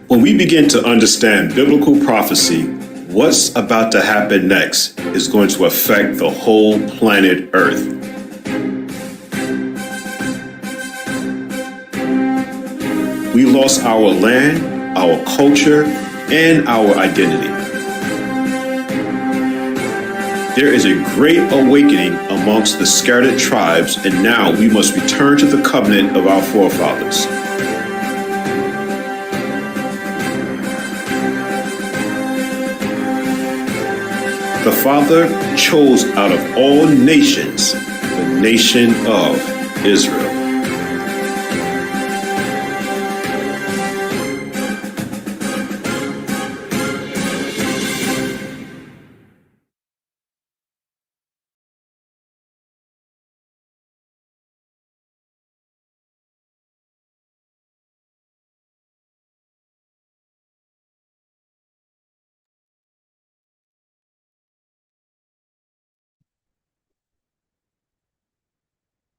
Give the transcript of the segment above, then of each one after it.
When we begin to understand biblical prophecy, what's about to happen next is going to affect the whole planet Earth. We lost our land, our culture, and our identity. There is a great awakening amongst the scattered tribes, and now we must return to the covenant of our forefathers. The Father chose out of all nations the nation of Israel.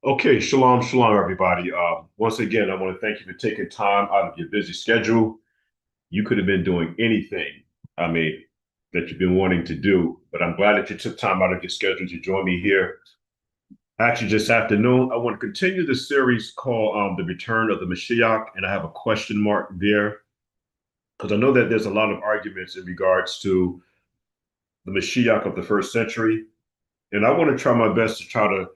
Okay, shalom, shalom, everybody. Once again, I want to thank you for taking time out of your busy schedule. You could have been doing anything, that you've been wanting to do, but I'm glad that you took time out of your schedule to join me here. Actually, this afternoon, I want to continue the series called The Return of the Mashiyach, and I have a question mark there because I know that there's a lot of arguments in regards to the Mashiyach of the first century, and I want to try my best to try to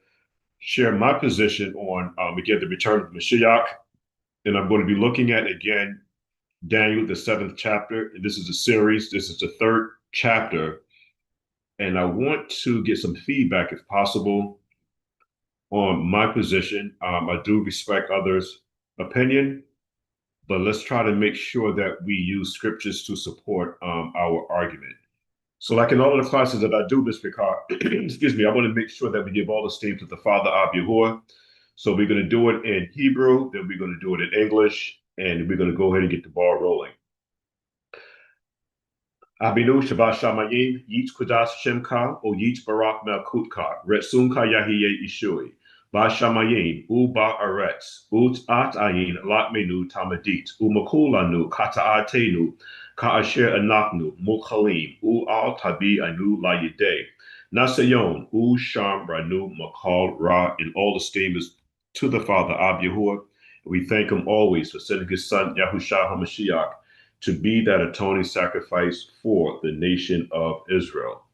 share my position on, again, the return of the Mashiyach. And I'm going to be looking at, again, Daniel, the 7th chapter. And this is a series. This is the 3rd chapter. And I want to get some feedback, if possible, on my position. I do respect others' opinion, but let's try to make sure that we use scriptures to support our argument. So like in all of the classes that I do, Mr. excuse me, I want to make sure that we give all the esteem to the Father of Yahuah. So we're going to do it in Hebrew, then we're going to do it in English, and we're going to go ahead and get the ball rolling. Abinu Shabbat Shamayim, Yitz Kudas Shemka, O Yitz Barak Melkutka, Retsunka Yahiye Ishui, Ba Shamayim, U Ba Aretz, Ut At Ayin, Lat Menu Tamadit, U Makulanu, Kata Atenu, Ka'asher Anaknu, Mukhalim, U Al Tabi Anu Layide, Nasayon, U Sham Ranu Makal Ra, and all esteem is to the Father of Yahuah. We thank him always for sending his son, Yahushua Ha'Mashiach, to be that atoning sacrifice for the nation of Israel.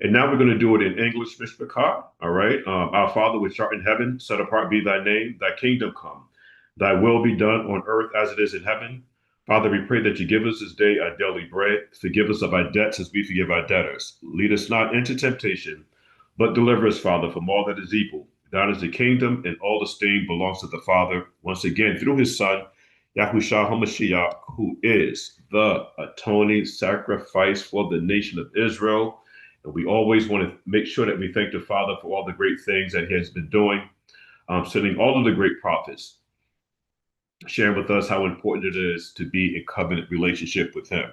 And now we're going to do it in English, Mishpachah. All right. Our Father, which art in heaven, set apart be thy name, thy kingdom come, thy will be done on earth as it is in heaven. Father, we pray that you give us this day our daily bread. Forgive us of our debts as we forgive our debtors. Lead us not into temptation, but deliver us, Father, from all that is evil. Thine is the kingdom, and all the esteem belongs to the Father, once again, through his Son, Yahushua HaMashiach, who is the atoning sacrifice for the nation of Israel. And we always want to make sure that we thank the Father for all the great things that he has been doing, sending all of the great prophets, sharing with us how important it is to be in covenant relationship with him.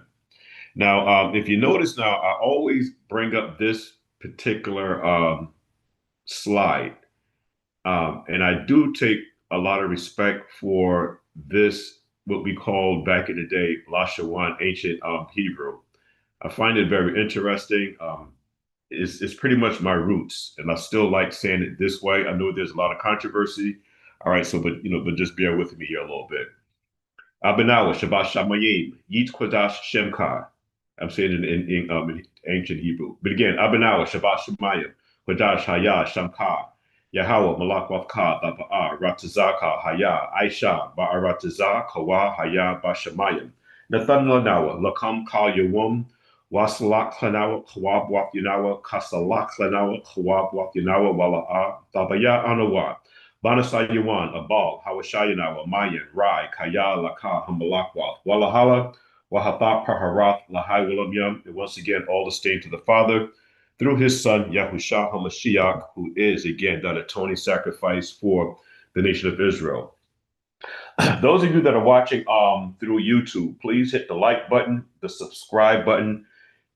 Now, if you notice now, I always bring up this particular slide. And I do take a lot of respect for this, what we called back in the day, Lashawan, ancient Hebrew. I find it very interesting. It's pretty much my roots, and I still like saying it this way. I know there's a lot of controversy. All right, so but just bear with me here a little bit. Abinawa Shabbat Shamayim Yit Kodash Shemka. I'm saying it in ancient Hebrew. But again, Abinawa Shabbat Shemayim Kodash Haya Shamka. Yahuah Malak Wafka Ba'a Ratazaka Haya Aisha Ba'arataza Kawa Haya Bashamayim. Nathan Lanawa Lakam Ka Yawum Wasalak Lanawa Kawab Waf Yanawa Kasalak Lanawa Kawab Waf Yanawa Wala'a Babaya Anawa Banasa Yawan Abal Hawashayanawa Mayan Rai Kaya Laka Hamalakwa Walahala Wahatha Paharath Lahai Wilamyam. And once again, all the esteem to the Father through his son, Yahushua HaMashiach, who is, again, that atoning sacrifice for the nation of Israel. Those of you that are watching through YouTube, please hit the like button, the subscribe button.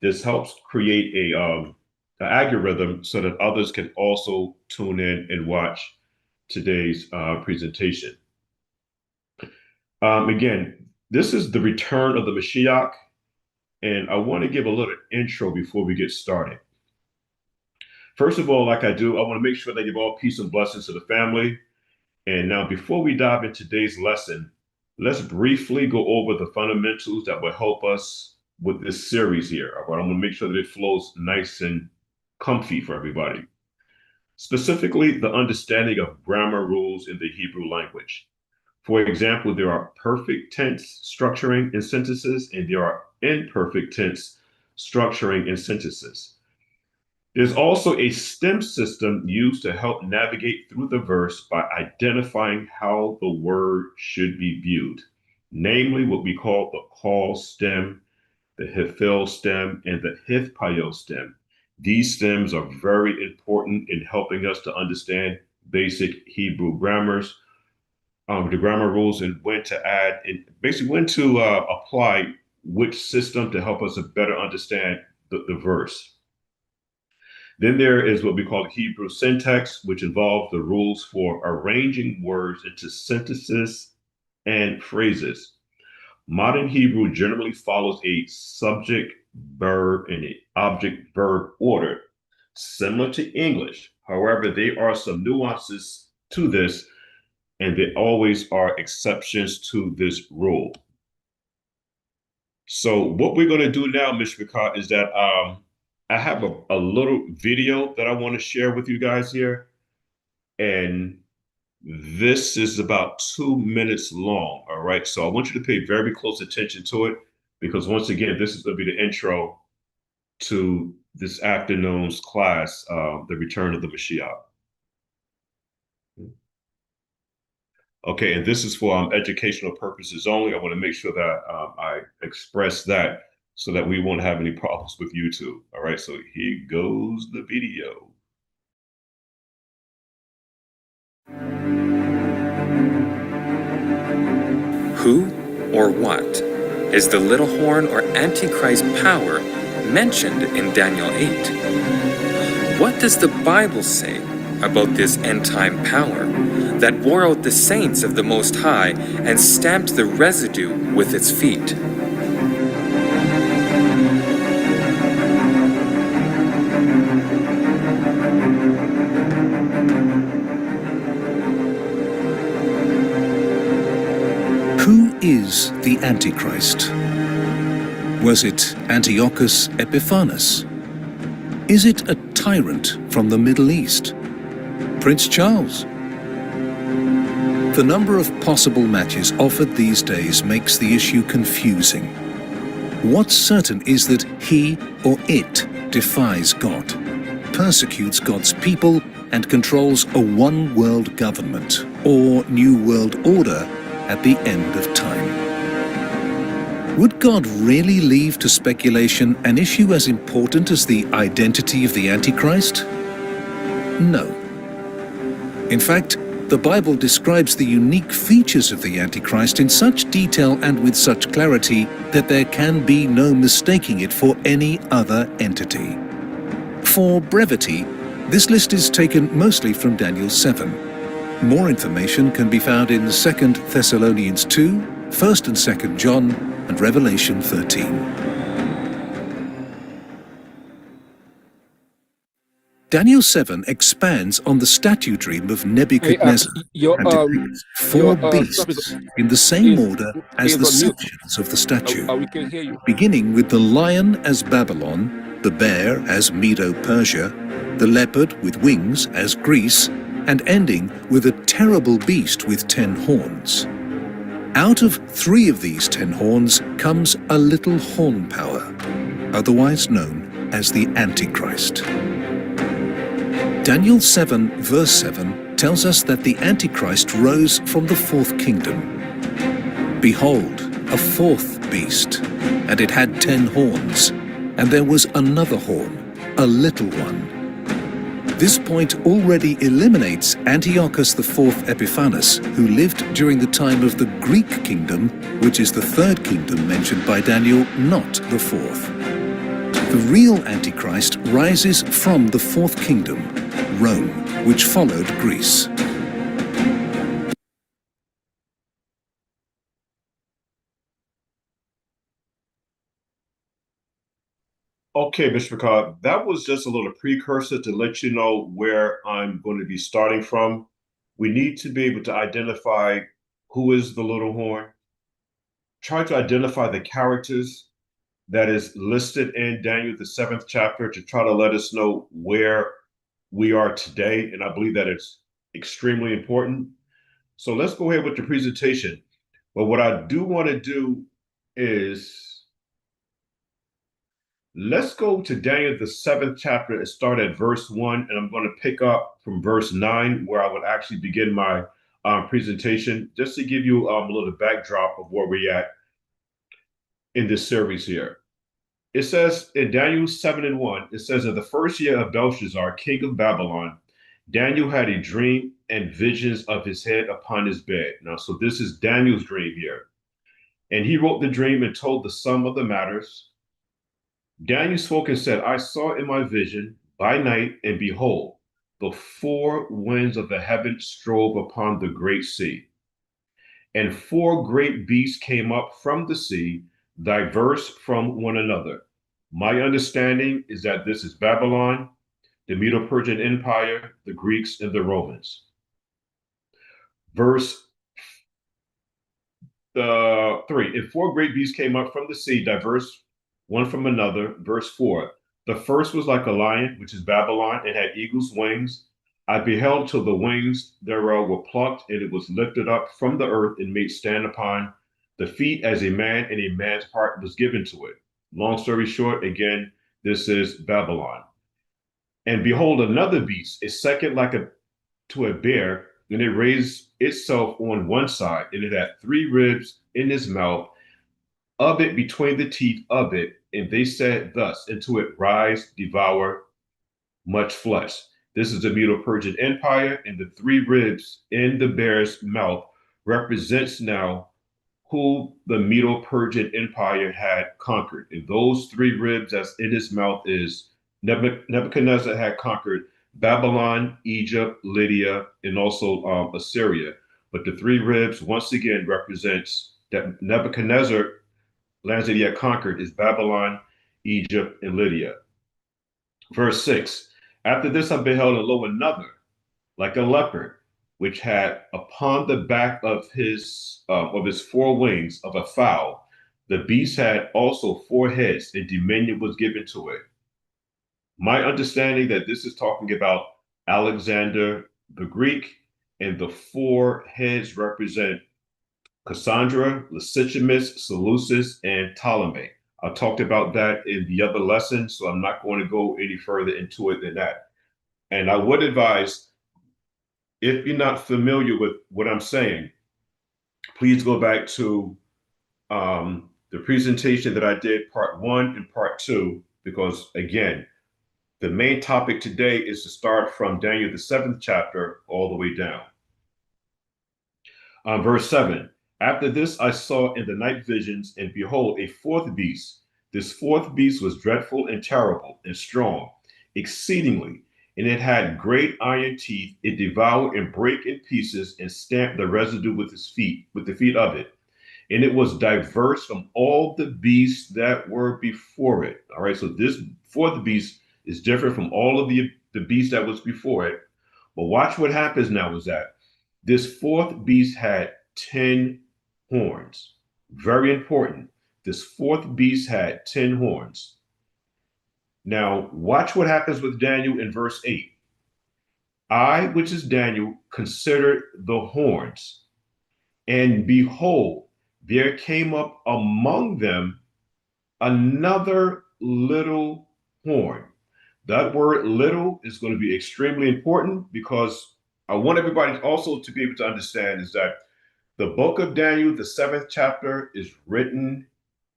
This helps create an algorithm so that others can also tune in and watch today's presentation. Again, this is the return of the Mashiyach, and I want to give a little intro before we get started. First of all, like I do, I want to make sure that I give all peace and blessings to the family. And now, before we dive into today's lesson, let's briefly go over the fundamentals that will help us with this series here. All right, I'm going to make sure that it flows nice and comfy for everybody. Specifically, the understanding of grammar rules in the Hebrew language. For example, there are perfect tense structuring in sentences, and there are imperfect tense structuring in sentences. There's also a stem system used to help navigate through the verse by identifying how the word should be viewed, namely what we call the call stem, the hifil stem, and the hithpayo stem. These stems are very important in helping us to understand basic Hebrew grammars, the grammar rules, and when to add, and basically when to apply which system to help us to better understand the verse. Then there is what we call the Hebrew syntax, which involves the rules for arranging words into sentences and phrases. Modern Hebrew generally follows a subject, verb, and an object verb order, similar to English. However, there are some nuances to this, and there always are exceptions to this rule. So what we're going to do now, Mishmikah, is that I have a little video that I want to share with you guys here. And this is about 2 minutes long. All right. So I want you to pay very close attention to it, because once again, this is going to be the intro to this afternoon's class, the return of the Mashiyach. Okay. And this is for educational purposes only. I want to make sure that I express that, so that we won't have any problems with YouTube. All right, so here goes the video. Who or what is the little horn or Antichrist power mentioned in Daniel 8? What does the Bible say about this end-time power that wore out the saints of the Most High and stamped the residue with its feet? Who is the Antichrist? Was it Antiochus Epiphanes? Is it a tyrant from the Middle East? Prince Charles? The number of possible matches offered these days makes the issue confusing. What's certain is that he or it defies God, persecutes God's people, and controls a one-world government, or New World Order, at the end of time. Would God really leave to speculation an issue as important as the identity of the Antichrist? No. In fact, the Bible describes the unique features of the Antichrist in such detail and with such clarity that there can be no mistaking it for any other entity. For brevity, this list is taken mostly from Daniel 7. More information can be found in 2 Thessalonians 2, 1 and 2 John, and Revelation 13. Daniel 7 expands on the statue dream of Nebuchadnezzar and depicts four beasts in the same order as the sections of the statue, beginning with the lion as Babylon, the bear as Medo-Persia, the leopard with wings as Greece, and ending with a terrible beast with 10 horns. Out of 3 of these 10 horns comes a little horn power, otherwise known as the Antichrist. Daniel 7 verse 7 tells us that the Antichrist rose from the 4th kingdom. Behold, a 4th beast, and it had 10 horns, and there was another horn, a little one. This point already eliminates Antiochus IV Epiphanes, who lived during the time of the Greek kingdom, which is the 3rd kingdom mentioned by Daniel, not the 4th. The real Antichrist rises from the 4th kingdom, Rome, which followed Greece. Okay, Mr. McCall, that was just a little precursor to let you know where I'm going to be starting from. We need to be able to identify who is the little horn, try to identify the characters that is listed in Daniel, the seventh chapter, to try to let us know where we are today. And I believe that it's extremely important. So let's go ahead with the presentation. But what I do want to do is let's go to Daniel, the seventh chapter, and start at verse 1. And I'm going to pick up from verse 9, where I would actually begin my presentation, just to give you a little backdrop of where we're at in this series here. It says in Daniel 7 and 1, it says, in the first year of Belshazzar, king of Babylon, Daniel had a dream and visions of his head upon his bed. Now, so this is Daniel's dream here. And he wrote the dream and told the sum of the matters. Daniel spoke and said, I saw in my vision by night, and behold, the four winds of the heaven strove upon the great sea. And four great beasts came up from the sea, diverse from one another. My understanding is that this is Babylon, the Medo-Persian Empire, the Greeks, and the Romans. Verse 3, and four great beasts came up from the sea, diverse one from another. Verse 4, the first was like a lion, which is Babylon, and had eagle's wings. I beheld till the wings thereof were plucked, and it was lifted up from the earth and made stand upon the feet as a man, and a man's part was given to it. Long story short, again, this is Babylon. And behold, another beast, a second like to a bear, and it raised itself on one side, and it had three ribs in his mouth, of it between the teeth of it, and they said thus, into it rise, devour much flesh. This is the Medo-Persian Empire, and the three ribs in the bear's mouth represents now who the Medo-Persian Empire had conquered. And those three ribs that's in his mouth is Nebuchadnezzar had conquered Babylon, Egypt, Lydia, and also Assyria. But the three ribs, once again, represents that Nebuchadnezzar lands that he had conquered is Babylon, Egypt, and Lydia. Verse 6, after this I beheld, and lo, another, like a leopard, which had upon the back of his four wings of a fowl. The beast had also four heads, and dominion was given to it. My understanding that this is talking about Alexander the Greek, and the four heads represent Cassandra, Lysistrata, Seleucus, and Ptolemy. I talked about that in the other lesson, so I'm not going to go any further into it than that. And I would advise, if you're not familiar with what I'm saying, please go back to the presentation that I did, part 1 and part 2, because again, the main topic today is to start from Daniel, the 7th chapter, all the way down. Verse 7, after this I saw in the night visions, and behold, a fourth beast. This fourth beast was dreadful and terrible and strong, exceedingly, and it had great iron teeth. It devoured and brake in pieces and stamped the residue with its feet, with the feet of it. And it was diverse from all the beasts that were before it. All right, so this fourth beast is different from all of the beasts that was before it. But watch what happens now is that this fourth beast had 10 horns. Very important. This fourth beast had 10 horns. Now, watch what happens with Daniel in verse 8. I, which is Daniel, considered the horns, and behold, there came up among them another little horn. That word little is going to be extremely important, because I want everybody also to be able to understand is that the book of Daniel, the 7th chapter, is written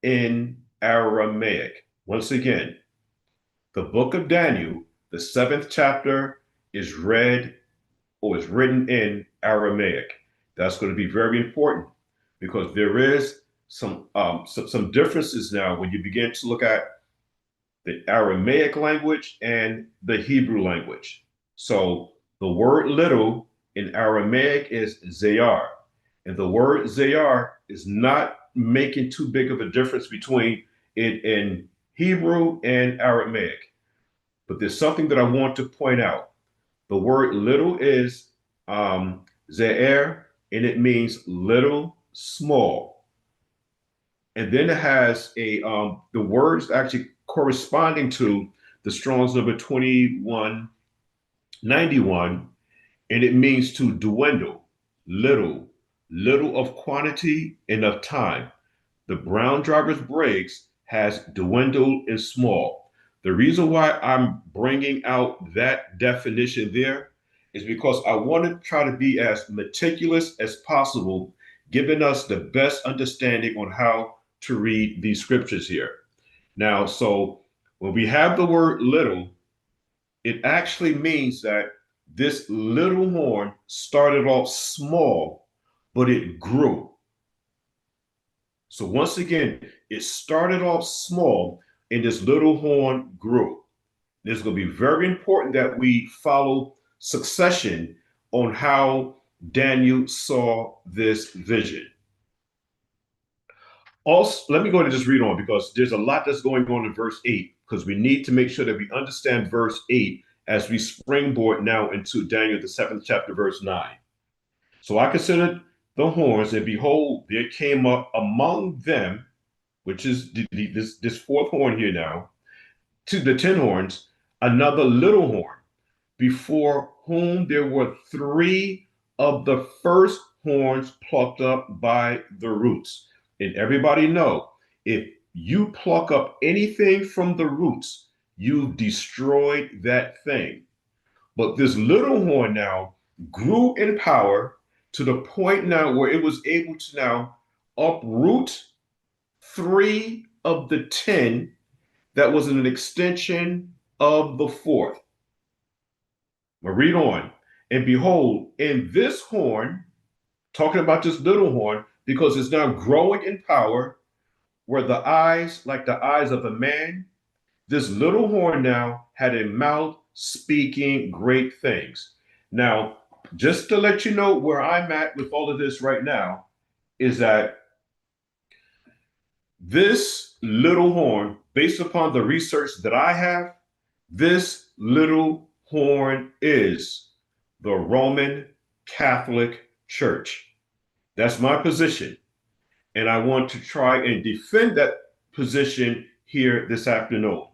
in Aramaic. Once again, the book of Daniel, the 7th chapter, is read or is written in Aramaic. That's going to be very important, because there is some differences now when you begin to look at the Aramaic language and the Hebrew language. So the word little in Aramaic is zayar, and the word zayar is not making too big of a difference between it in Hebrew and Aramaic. But there's something that I want to point out. The word little is ze'er, and it means little, small. And then it has a the words actually corresponding to the Strong's number 2191, and it means to dwindle, little, little of quantity and of time. The Brown Driver's Briggs has dwindled and small. The reason why I'm bringing out that definition there is because I want to try to be as meticulous as possible, giving us the best understanding on how to read these scriptures here. Now, so when we have the word little, it actually means that this little horn started off small, but it grew. So once again, it started off small and this little horn grew. It's going to be very important that we follow succession on how Daniel saw this vision. Also, let me go ahead and just read on because there's a lot that's going on in verse 8, because we need to make sure that we understand verse 8 as we springboard now into Daniel, the 7th chapter, verse 9. So I considered the horns, and behold, there came up among them, which is this fourth horn here now, to the 10 horns, another little horn, before whom there were 3 of the first horns plucked up by the roots. And everybody know, if you pluck up anything from the roots, you've destroyed that thing. But this little horn now grew in power to the point now where it was able to now uproot 3 of the 10 that was an extension of the fourth. I'll read on. And behold, in this horn, talking about this little horn, because it's now growing in power, were the eyes like the eyes of a man. This little horn now had a mouth speaking great things. Now, just to let you know where I'm at with all of this right now, is that this little horn, based upon the research that I have, this little horn is the Roman Catholic Church. That's my position. And I want to try and defend that position here this afternoon.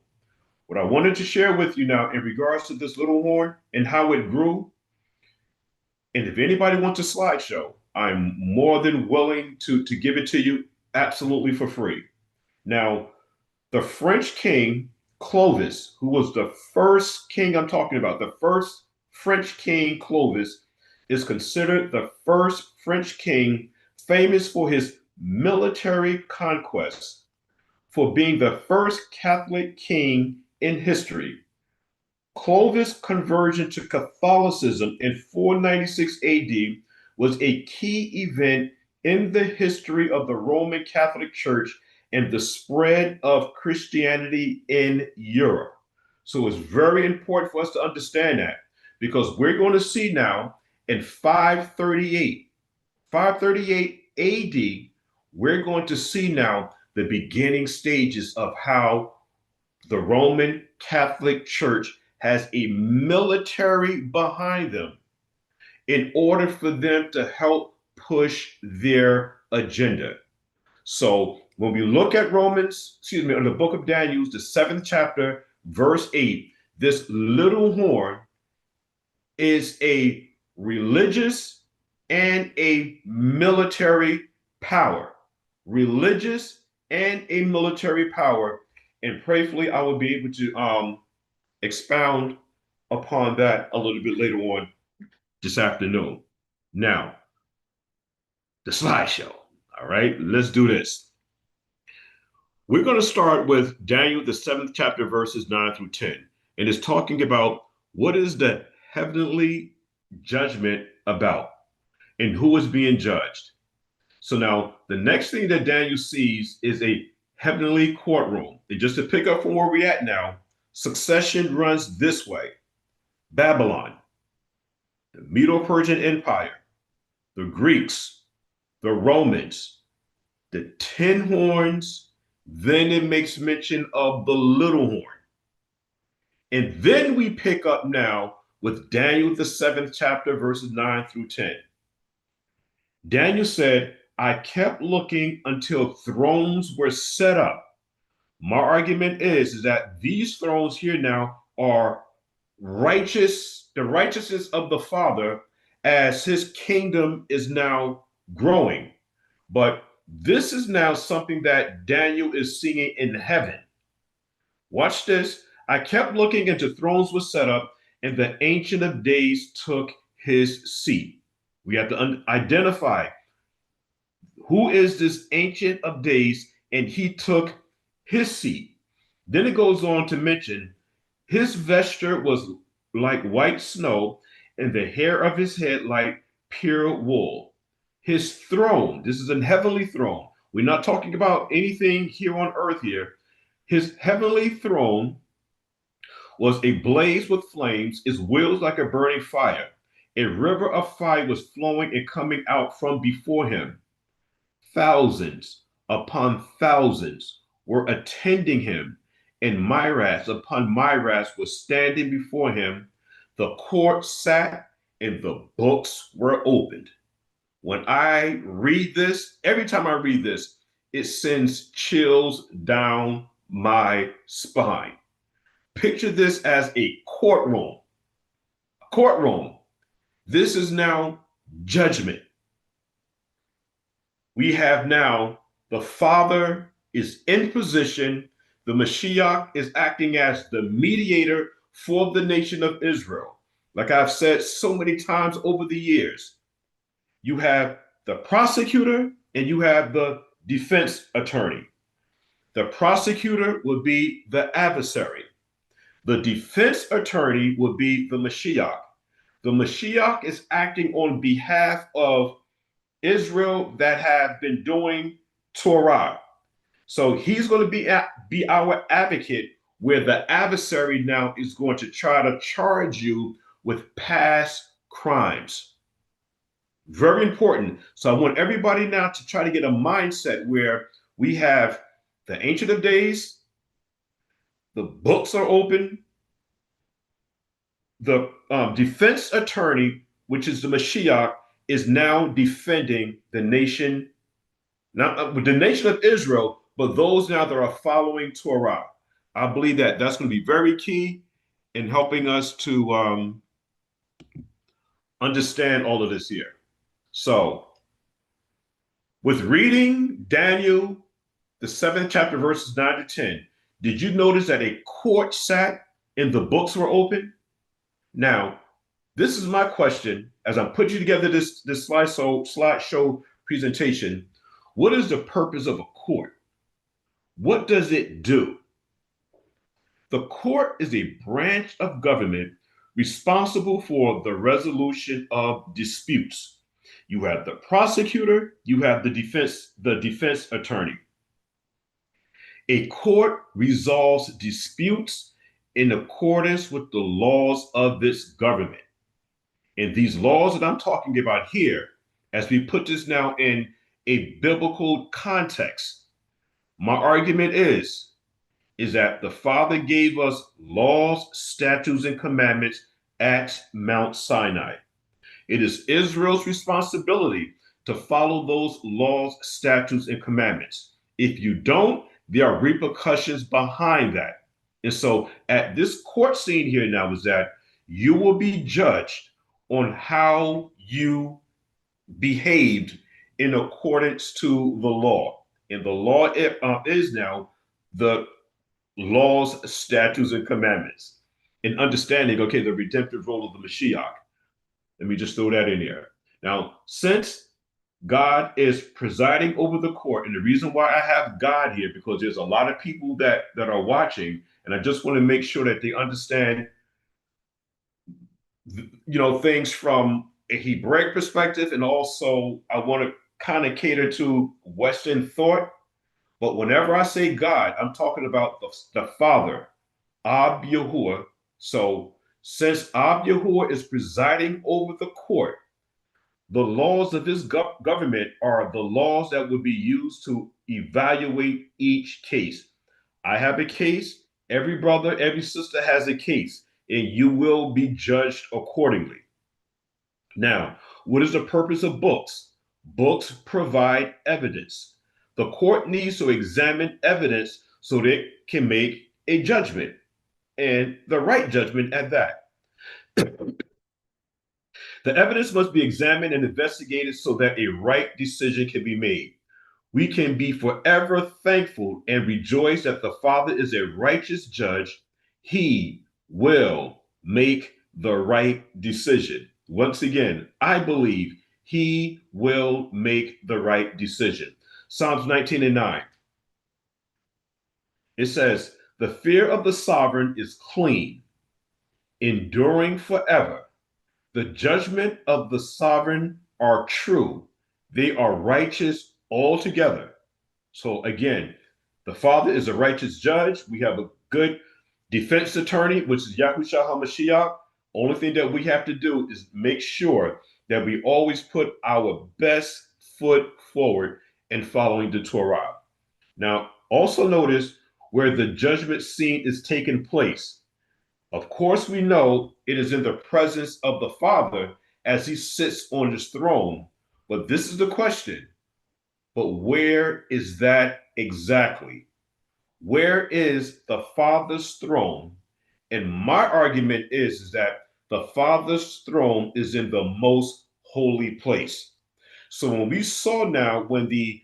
What I wanted to share with you now in regards to this little horn and how it grew, and if anybody wants a slideshow, I'm more than willing to give it to you absolutely for free. Now, the French king, Clovis, who was the first king I'm talking about, the first French king, Clovis, is considered the first French king famous for his military conquests, for being the first Catholic king in history. Clovis' conversion to Catholicism in 496 AD was a key event in the history of the Roman Catholic Church and the spread of Christianity in Europe. So it's very important for us to understand that, because we're going to see now in 538 AD, we're going to see now the beginning stages of how the Roman Catholic Church has a military behind them in order for them to help push their agenda. So when we look at in the book of Daniel, the 7th chapter, verse 8, this little horn is a religious and a military power. Religious and a military power. And prayerfully, I will be able to expound upon that a little bit later on this afternoon. Now, the slideshow. All right, let's do this. We're going to start with Daniel, the 7th chapter, verses 9 through 10. And it's talking about what is the heavenly judgment about and who is being judged. So now the next thing that Daniel sees is a heavenly courtroom. And just to pick up from where we're at now, succession runs this way: Babylon, the Medo-Persian Empire, the Greeks, the Romans, the 10 horns, Then it makes mention of the little horn. And then we pick up now with Daniel, the 7th chapter, verses 9 through 10. Daniel said, I kept looking until thrones were set up. My argument is that these thrones here now are righteous, the righteousness of the Father as his kingdom is now growing. But this is now something that Daniel is seeing in heaven. Watch this. I kept looking until thrones were set up, and the Ancient of Days took his seat. We have to identify who is this Ancient of Days, and he took his seat. Then it goes on to mention his vesture was like white snow, and the hair of his head like pure wool. His throne, this is a heavenly throne. We're not talking about anything here on earth here. His heavenly throne was ablaze with flames, its wheels like a burning fire. A river of fire was flowing and coming out from before him. Thousands upon thousands were attending him, and myriads upon myriads were standing before him. The court sat, and the books were opened. When I read this, every time I read this, it sends chills down my spine. Picture this as a courtroom. Courtroom. This is now judgment. We have now the Father is in position. The Mashiyach is acting as the mediator for the nation of Israel. Like I've said so many times over the years, you have the prosecutor and you have the defense attorney. The prosecutor would be the adversary. The defense attorney would be the Mashiyach. The Mashiyach is acting on behalf of Israel that have been doing Torah. So he's going to be our advocate, where the adversary now is going to try to charge you with past crimes. Very important. So I want everybody now to try to get a mindset where we have the Ancient of Days, the books are open, the defense attorney, which is the Mashiyach, is now defending the nation, not the nation of Israel, but those now that are following Torah. I believe that that's going to be very key in helping us to understand all of this here. So, with reading Daniel, the 7th chapter, verses 9 to 10, did you notice that a court sat and the books were open? Now, this is my question as I'm putting together this slideshow presentation. What is the purpose of a court? What does it do? The court is a branch of government responsible for the resolution of disputes. You have the prosecutor, you have the defense attorney. A court resolves disputes in accordance with the laws of this government. And these laws that I'm talking about here, as we put this now in a biblical context, my argument is that the Father gave us laws, statutes, and commandments at Mount Sinai. It is Israel's responsibility to follow those laws, statutes, and commandments. If you don't, there are repercussions behind that. And so at this court scene here now is that you will be judged on how you behaved in accordance to the law. And the law is now the laws, statutes, and commandments. And understanding, okay, the redemptive role of the Mashiyach. Let me just throw that in here. Now, since God is presiding over the court, and the reason why I have God here, because there's a lot of people that are watching, and I just want to make sure that they understand, things from a Hebraic perspective, and also I want to kind of cater to Western thought. But whenever I say God, I'm talking about the Father, Ab Yahuah. So since Ab Yahuah is presiding over the court, the laws of this government are the laws that would be used to evaluate each case. I have a case, every brother, every sister has a case, and you will be judged accordingly. Now, what is the purpose of books? Books provide evidence. The court needs to examine evidence so that it can make a judgment, and the right judgment at that. The evidence must be examined and investigated so that a right decision can be made. We can be forever thankful and rejoice that the Father is a righteous judge. He will make the right decision. Once again, I believe he will make the right decision. Psalms 19:9. It says, the fear of the sovereign is clean, enduring forever. The judgment of the sovereign are true. They are righteous altogether. So again, the Father is a righteous judge. We have a good defense attorney, which is Yahushua HaMashiach. Only thing that we have to do is make sure that we always put our best foot forward in following the Torah. Now, also notice where the judgment scene is taking place. Of course, we know it is in the presence of the Father as he sits on his throne. But this is the question. But where is that exactly? Where is the Father's throne? And my argument is that the Father's throne is in the most holy place. So when we saw now when the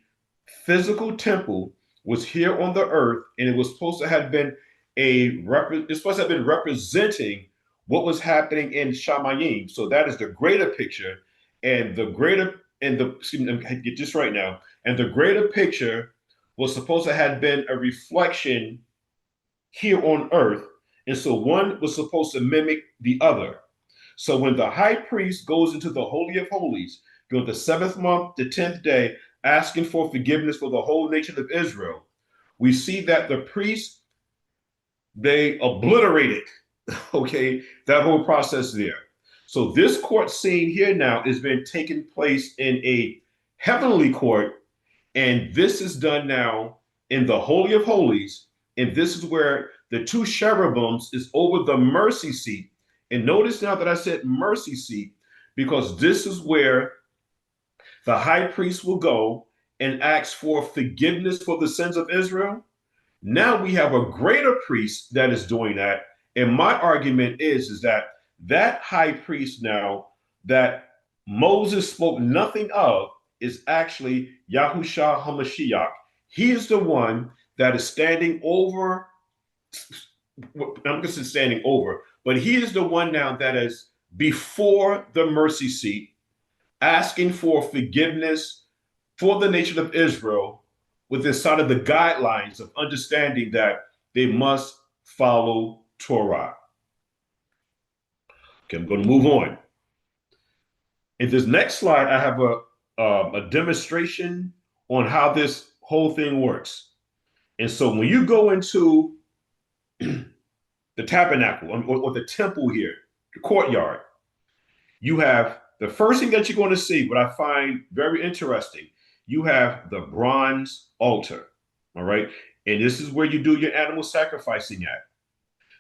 physical temple was here on the earth, and it was supposed to have been representing what was happening in Shamayim. So that is the greater picture, and the greater, and the, excuse me, I get this right now. And the greater picture was supposed to have been a reflection here on earth. And so one was supposed to mimic the other. So when the high priest goes into the Holy of Holies during the 7th month, the 10th day, asking for forgiveness for the whole nation of Israel, we see that the priests, they obliterated, okay, that whole process there. So this court scene here now is being taken place in a heavenly court, and this is done now in the Holy of Holies, and this is where the two cherubims is over the mercy seat. And notice now that I said mercy seat, because this is where the high priest will go and ask for forgiveness for the sins of Israel. Now we have a greater priest that is doing that. And my argument is that high priest now that Moses spoke nothing of is actually Yahushua HaMashiach. He is the one that is standing over, I'm going to say standing over, but he is the one now that is before the mercy seat, asking for forgiveness for the nation of Israel with inside of the guidelines of understanding that they must follow Torah. Okay, I'm going to move on. In this next slide, I have a demonstration on how this whole thing works. And so when you go into the tabernacle or the temple here, the courtyard, you have the first thing that you're going to see, what I find very interesting, you have the bronze altar, all right? And this is where you do your animal sacrificing at.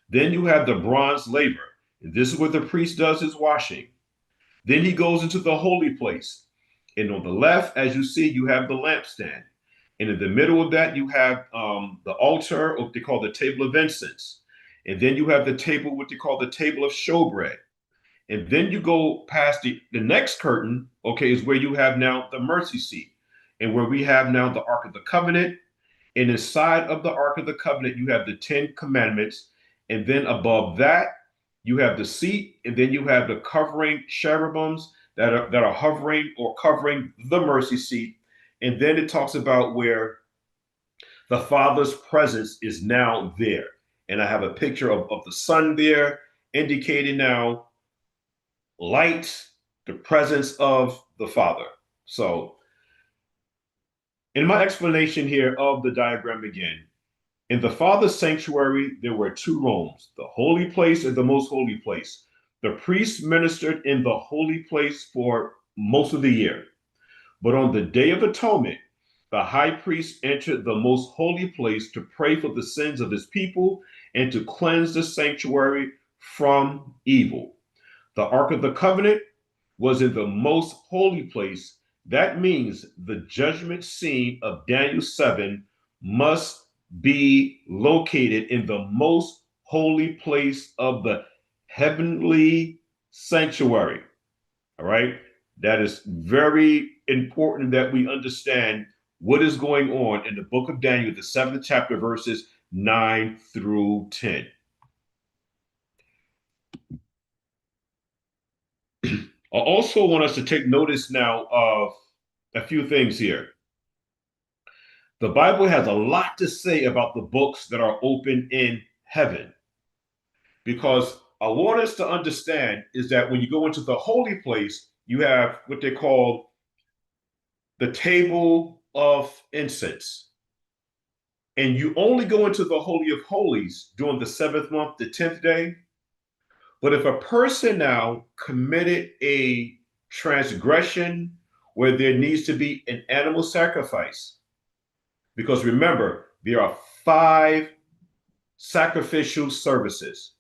Then you have the bronze laver, and this is where the priest does his washing. Then he goes into the holy place. And on the left, as you see, you have the lampstand. And in the middle of that, you have the altar, or what they call the table of incense. And then you have the table, what they call the table of showbread. And then you go past the next curtain, okay, is where you have now the mercy seat, and where we have now the Ark of the Covenant. And inside of the Ark of the Covenant, you have the 10 commandments. And then above that, you have the seat, and then you have the covering cherubims that are hovering or covering the mercy seat. And then it talks about where the Father's presence is now there. And I have a picture of the sun there, indicating now light, the presence of the Father. So in my explanation here of the diagram again, in the Father's sanctuary, there were two rooms, the holy place and the most holy place. The priest ministered in the holy place for most of the year. But on the Day of Atonement, the high priest entered the most holy place to pray for the sins of his people and to cleanse the sanctuary from evil. The Ark of the Covenant was in the most holy place. That means the judgment scene of Daniel 7 must be located in the most holy place of the heavenly sanctuary. All right. That is very important that we understand what is going on in the book of Daniel, the 7th chapter, verses 9 through 10. I also want us to take notice now of a few things here. The Bible has a lot to say about the books that are open in heaven, because I want us to understand is that when you go into the holy place, you have what they call the table of incense. And you only go into the Holy of Holies during the 7th month, the 10th day. But if a person now committed a transgression where there needs to be an animal sacrifice, because remember, there are 5 sacrificial services.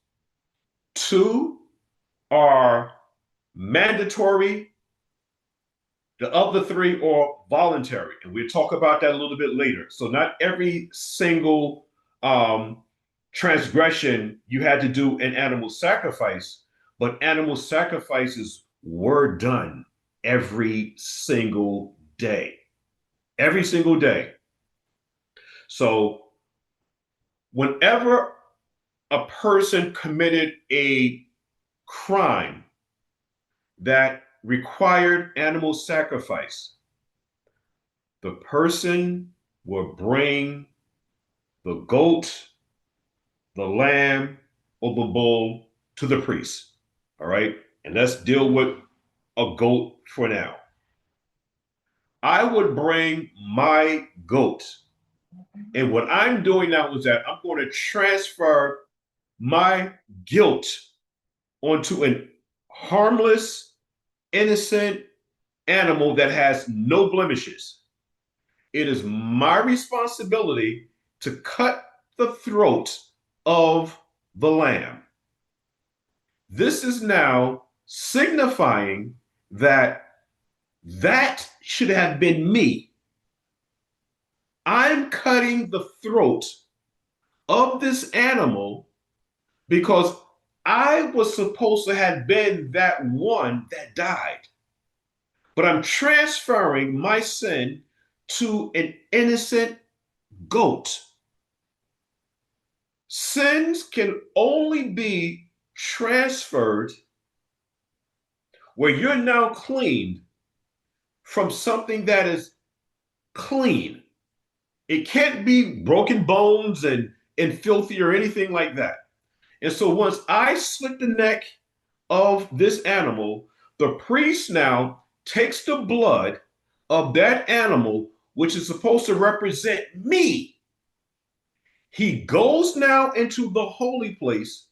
2 are mandatory. The other 3 are voluntary, and we'll talk about that a little bit later. So not every single transgression you had to do an animal sacrifice, but animal sacrifices were done every single day. Every single day. So whenever a person committed a crime that required animal sacrifice, the person will bring the goat, the lamb, or the bull to the priest. All right. And let's deal with a goat for now. I would bring my goat. And what I'm doing now is that I'm going to transfer my guilt onto an harmless, innocent animal that has no blemishes. It is my responsibility to cut the throat of the lamb. This is now signifying that that should have been me. I'm cutting the throat of this animal because I was supposed to have been that one that died. But I'm transferring my sin to an innocent goat. Sins can only be transferred where you're now cleaned from something that is clean. It can't be broken bones and filthy or anything like that. And so once I slit the neck of this animal, the priest now takes the blood of that animal, which is supposed to represent me. He goes now into the holy place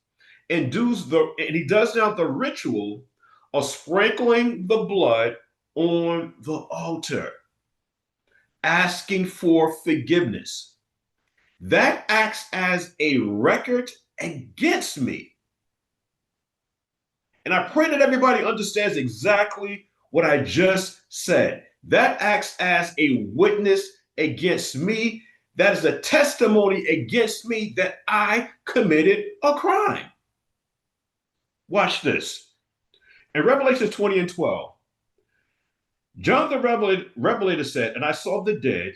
and he does now the ritual of sprinkling the blood on the altar, asking for forgiveness. That acts as a record against me. And I pray that everybody understands exactly what I just said. That acts as a witness against me. That is a testimony against me that I committed a crime. Watch this. In Revelation 20:12, John the Revelator said, "And I saw the dead,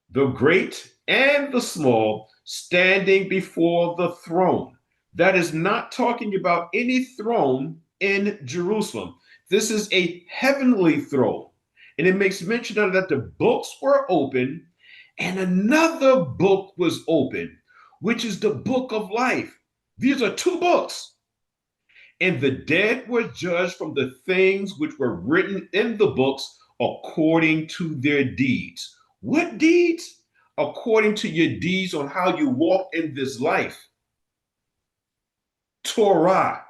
the great and the small, standing before the throne." That is not talking about any throne in Jerusalem. This is a heavenly throne. And it makes mention of that the books were open and another book was open, which is the book of life. These are 2 books. And the dead were judged from the things which were written in the books according to their deeds. What deeds? According to your deeds on how you walk in this life. Torah.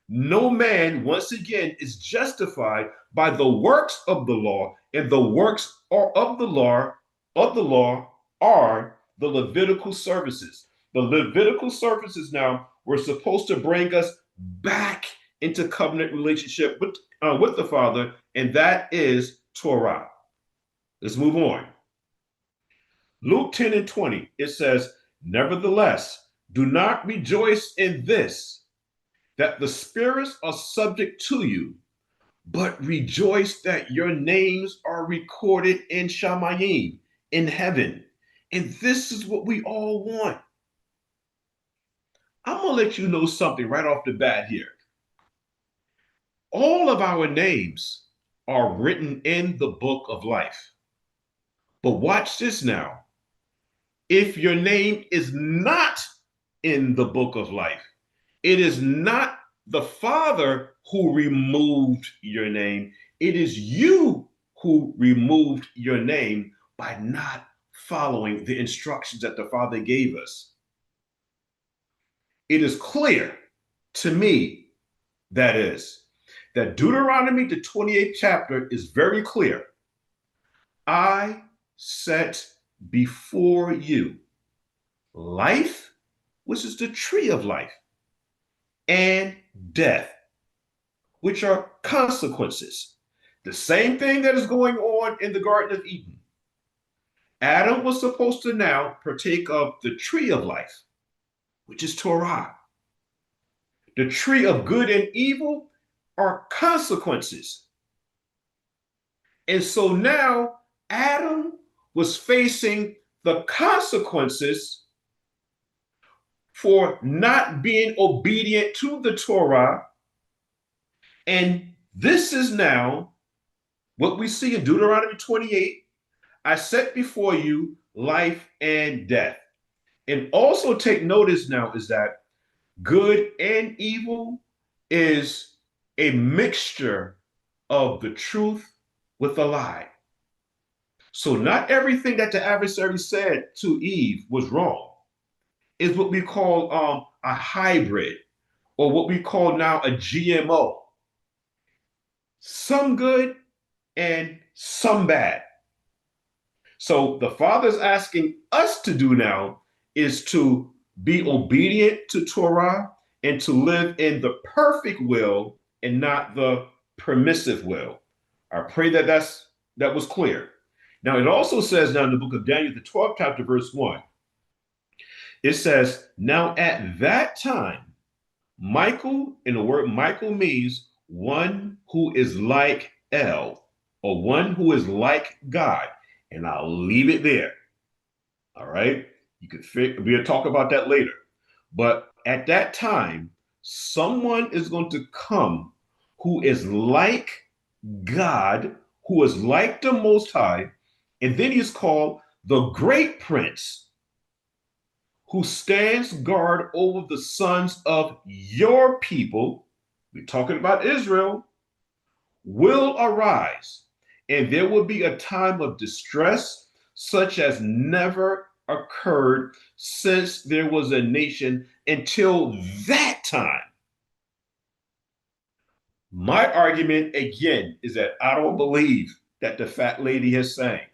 No man, once again, is justified by the works of the law, and the works of the law of the law are the Levitical services. The Levitical services now were supposed to bring us back into covenant relationship with the Father, and that is Torah. Let's move on. Luke 10 and 20, it says, nevertheless, do not rejoice in this, that the spirits are subject to you, but rejoice that your names are recorded in Shamayim, in heaven. And this is what we all want. I'm going to let you know something right off the bat here. All of our names are written in the book of life. But watch this now. If your name is not in the book of life, it is not the Father who removed your name. It is you who removed your name by not following the instructions that the Father gave us. It is clear to me, that is, that Deuteronomy, the 28th chapter, is very clear. I set before you life, which is the tree of life, and death, which are consequences. The same thing that is going on in the Garden of Eden. Adam was supposed to now partake of the tree of life, which is Torah. The tree of good and evil are consequences. And so now Adam was facing the consequences for not being obedient to the Torah. And this is now what we see in Deuteronomy 28. I set before you life and death. And also take notice now is that good and evil is a mixture of the truth with a lie. So not everything that the adversary said to Eve was wrong. It's what we call a hybrid, or what we call now a GMO. Some good and some bad. So the Father's asking us to do now is to be obedient to Torah and to live in the perfect will and not the permissive will. I pray that that was clear. Now it also says now in the book of Daniel, the 12th chapter, verse 1, it says, now at that time, Michael, and the word Michael means one who is like El, or one who is like God. And I'll leave it there. All right. You could we'll talk about that later. But at that time, someone is going to come who is like God, who is like the Most High. And then he's called the Great Prince, who stands guard over the sons of your people. We're talking about Israel, will arise. And there will be a time of distress such as never occurred since there was a nation until that time. My argument again is that I don't believe that the fat lady is saying.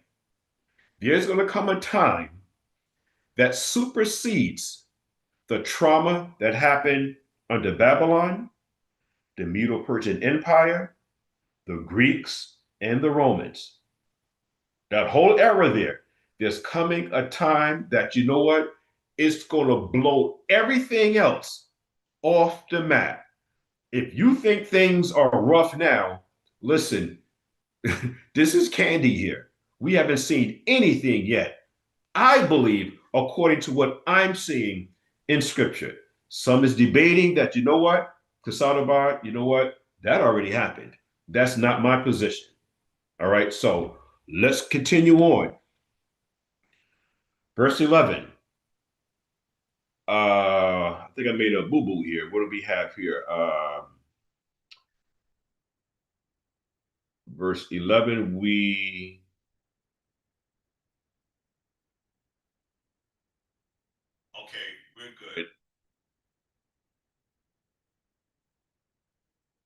There's going to come a time that supersedes the trauma that happened under Babylon, the Medo-Persian Empire, the Greeks, and the Romans. That whole era there's coming a time that, you know what, it's going to blow everything else off the map. If you think things are rough now, listen, this is candy here. We haven't seen anything yet. I believe, according to what I'm seeing in scripture. Some is debating that, you know what, Kasadabar, you know what, that already happened. That's not my position. All right, so let's continue on. Verse 11. I think I made a boo-boo here. What do we have here? Verse 11, okay, we're good.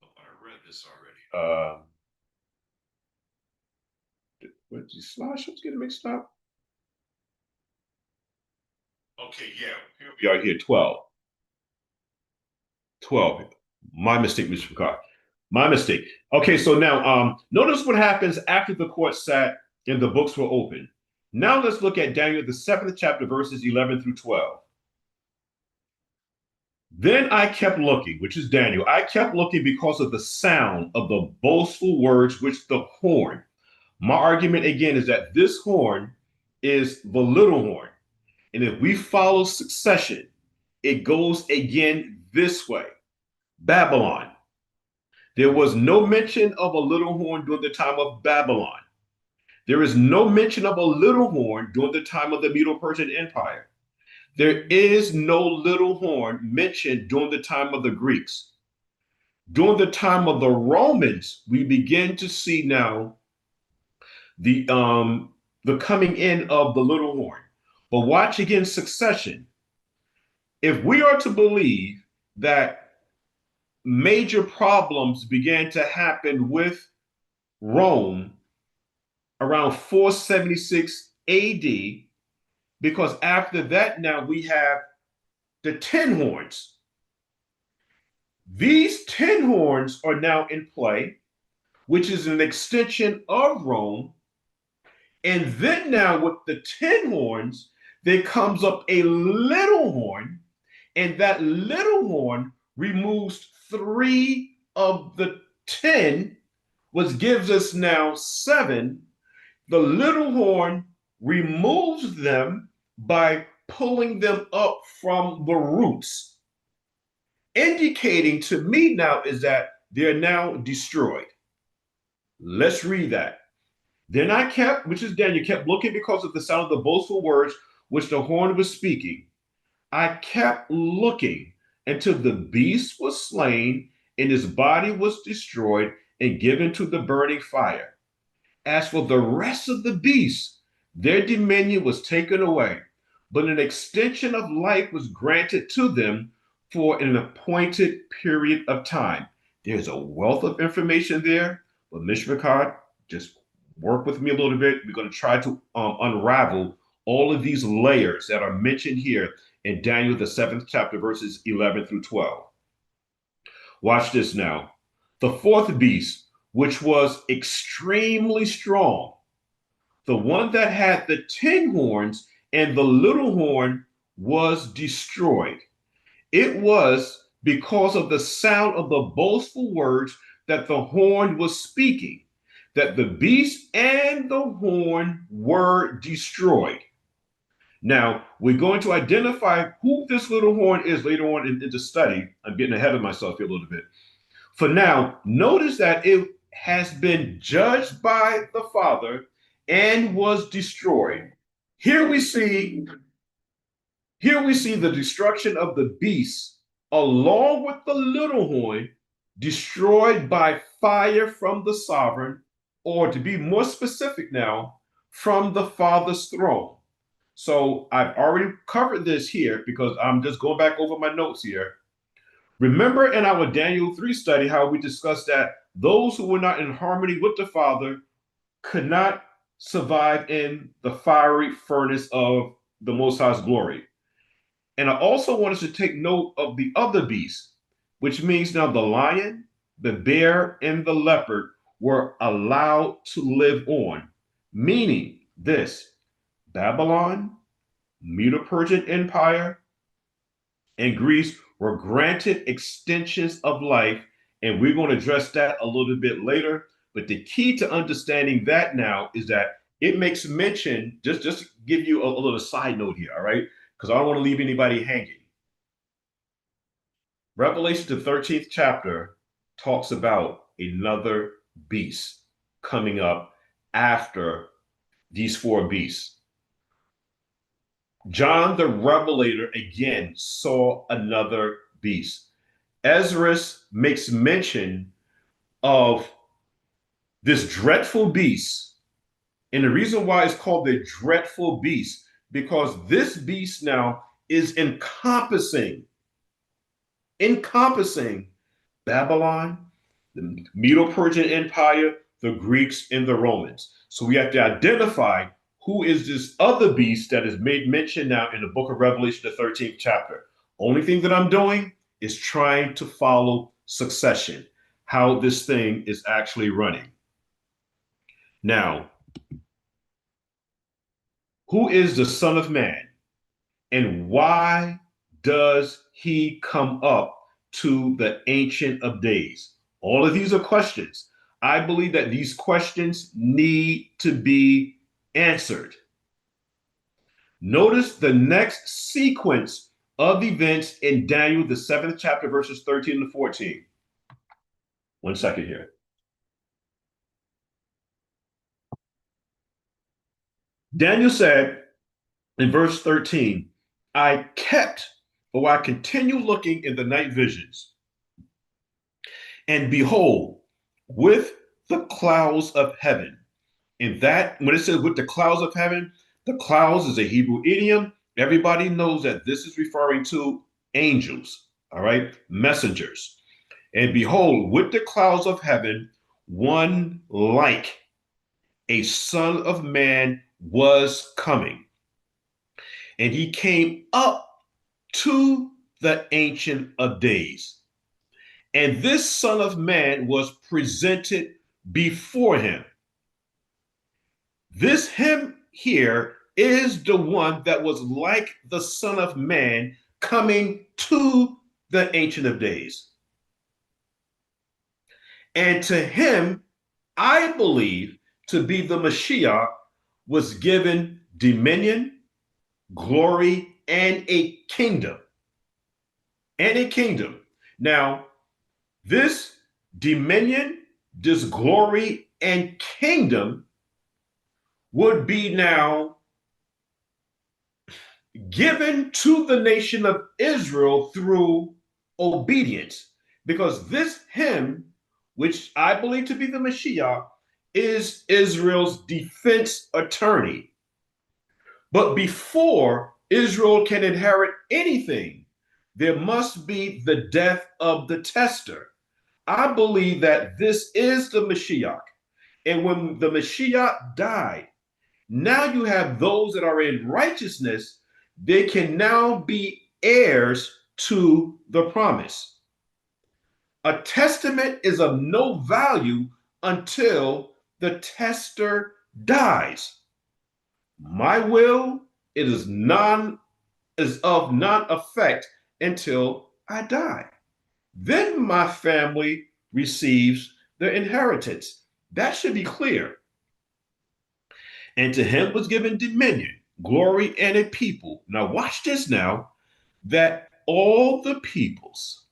Oh, I read this already. What, the slideshows getting mixed up? Okay, yeah. Here we are here, 12. 12. My mistake, Mr. McCart. My mistake. Okay, so now notice what happens after the court sat and the books were open. Now let's look at Daniel, the 7th chapter, verses 11 through 12. Then I kept looking, which is Daniel. I kept looking because of the sound of the boastful words which the horn. My argument again is that this horn is the little horn. And if we follow succession, it goes again this way. Babylon. There was no mention of a little horn during the time of Babylon. There is no mention of a little horn during the time of the Medo-Persian Empire. There is no little horn mentioned during the time of the Greeks. During the time of the Romans, we begin to see now the coming in of the little horn. But watch again succession. If we are to believe that major problems began to happen with Rome around 476 AD, because after that now we have the 10 horns. These 10 horns are now in play, which is an extension of Rome. And then now with the 10 horns, there comes up a little horn, and that little horn removes 3 of the 10, which gives us now 7. The little horn removes them by pulling them up from the roots, indicating to me now is that they're now destroyed. Let's read that. Then I kept, which is Daniel, kept looking because of the sound of the boastful words which the horn was speaking. I kept looking until the beast was slain and his body was destroyed and given to the burning fire. As for the rest of the beasts, their dominion was taken away, but an extension of life was granted to them for an appointed period of time. There's a wealth of information there, but Mishra, just work with me a little bit. We're going to try to unravel all of these layers that are mentioned here in Daniel, the 7th chapter, verses 11 through 12. Watch this now. The fourth beast, which was extremely strong, the one that had the 10 horns and the little horn, was destroyed. It was because of the sound of the boastful words that the horn was speaking, that the beast and the horn were destroyed. Now, we're going to identify who this little horn is later on in the study. I'm getting ahead of myself here a little bit. For now, notice that it has been judged by the Father and was destroyed. Here we see the destruction of the beast along with the little horn, destroyed by fire from the sovereign, or to be more specific now, from the Father's throne. So I've already covered this here because I'm just going back over my notes here. Remember in our Daniel 3 study how we discussed that those who were not in harmony with the Father could not survive in the fiery furnace of the Most High's glory. And I also want us to take note of the other beasts, which means now the lion, the bear, and the leopard were allowed to live on, meaning this: Babylon, Medo-Persian Empire, and Greece were granted extensions of life, and we're going to address that a little bit later. But the key to understanding that now is that it makes mention, just to give you a little side note here, all right? Because I don't want to leave anybody hanging. Revelation, the 13th chapter, talks about another beast coming up after these 4 beasts. John the Revelator again saw another beast. Ezra makes mention of this dreadful beast. And the reason why it's called the dreadful beast, because this beast now is encompassing Babylon, the Medo-Persian Empire, the Greeks, and the Romans. So we have to identify who is this other beast that is made mention now in the book of Revelation, the 13th chapter. Only thing that I'm doing is trying to follow succession, how this thing is actually running. Now, who is the Son of Man, and why does he come up to the Ancient of Days? All of these are questions. I believe that these questions need to be answered. Notice the next sequence of events in Daniel, the 7th chapter, verses 13 to 14. One second here. Daniel said in verse 13, I continue looking in the night visions, and behold, with the clouds of heaven. And that, when it says with the clouds of heaven, the clouds is a Hebrew idiom. Everybody knows that this is referring to angels, all right, messengers. And behold, with the clouds of heaven, one like a son of man was coming. And he came up to the Ancient of Days. And this son of man was presented before him. This him here is the one that was like the Son of Man coming to the Ancient of Days. And to him, I believe, to be the Mashiyach, was given dominion, glory, and a kingdom. And a kingdom. Now, this dominion, this glory, and kingdom would be now given to the nation of Israel through obedience, because this him, which I believe to be the Mashiyach, is Israel's defense attorney. But before Israel can inherit anything, there must be the death of the tester. I believe that this is the Mashiyach. And when the Mashiyach died, now you have those that are in righteousness, they can now be heirs to the promise. A testament is of no value until the tester dies. My will, it is of none effect until I die. Then my family receives the inheritance. That should be clear. And to him was given dominion, glory, and a people. Now watch this now, that all the peoples,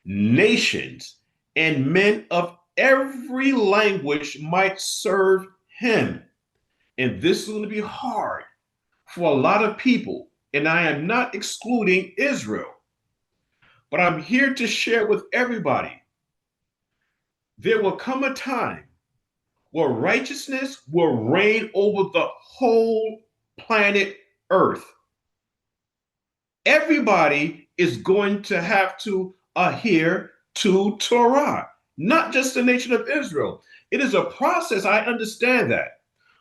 nations, and men of every language might serve him. And this is going to be hard for a lot of people. And I am not excluding Israel, but I'm here to share with everybody. There will come a time where righteousness will reign over the whole planet Earth. Everybody is going to have to adhere to Torah, not just the nation of Israel. It is a process, I understand that.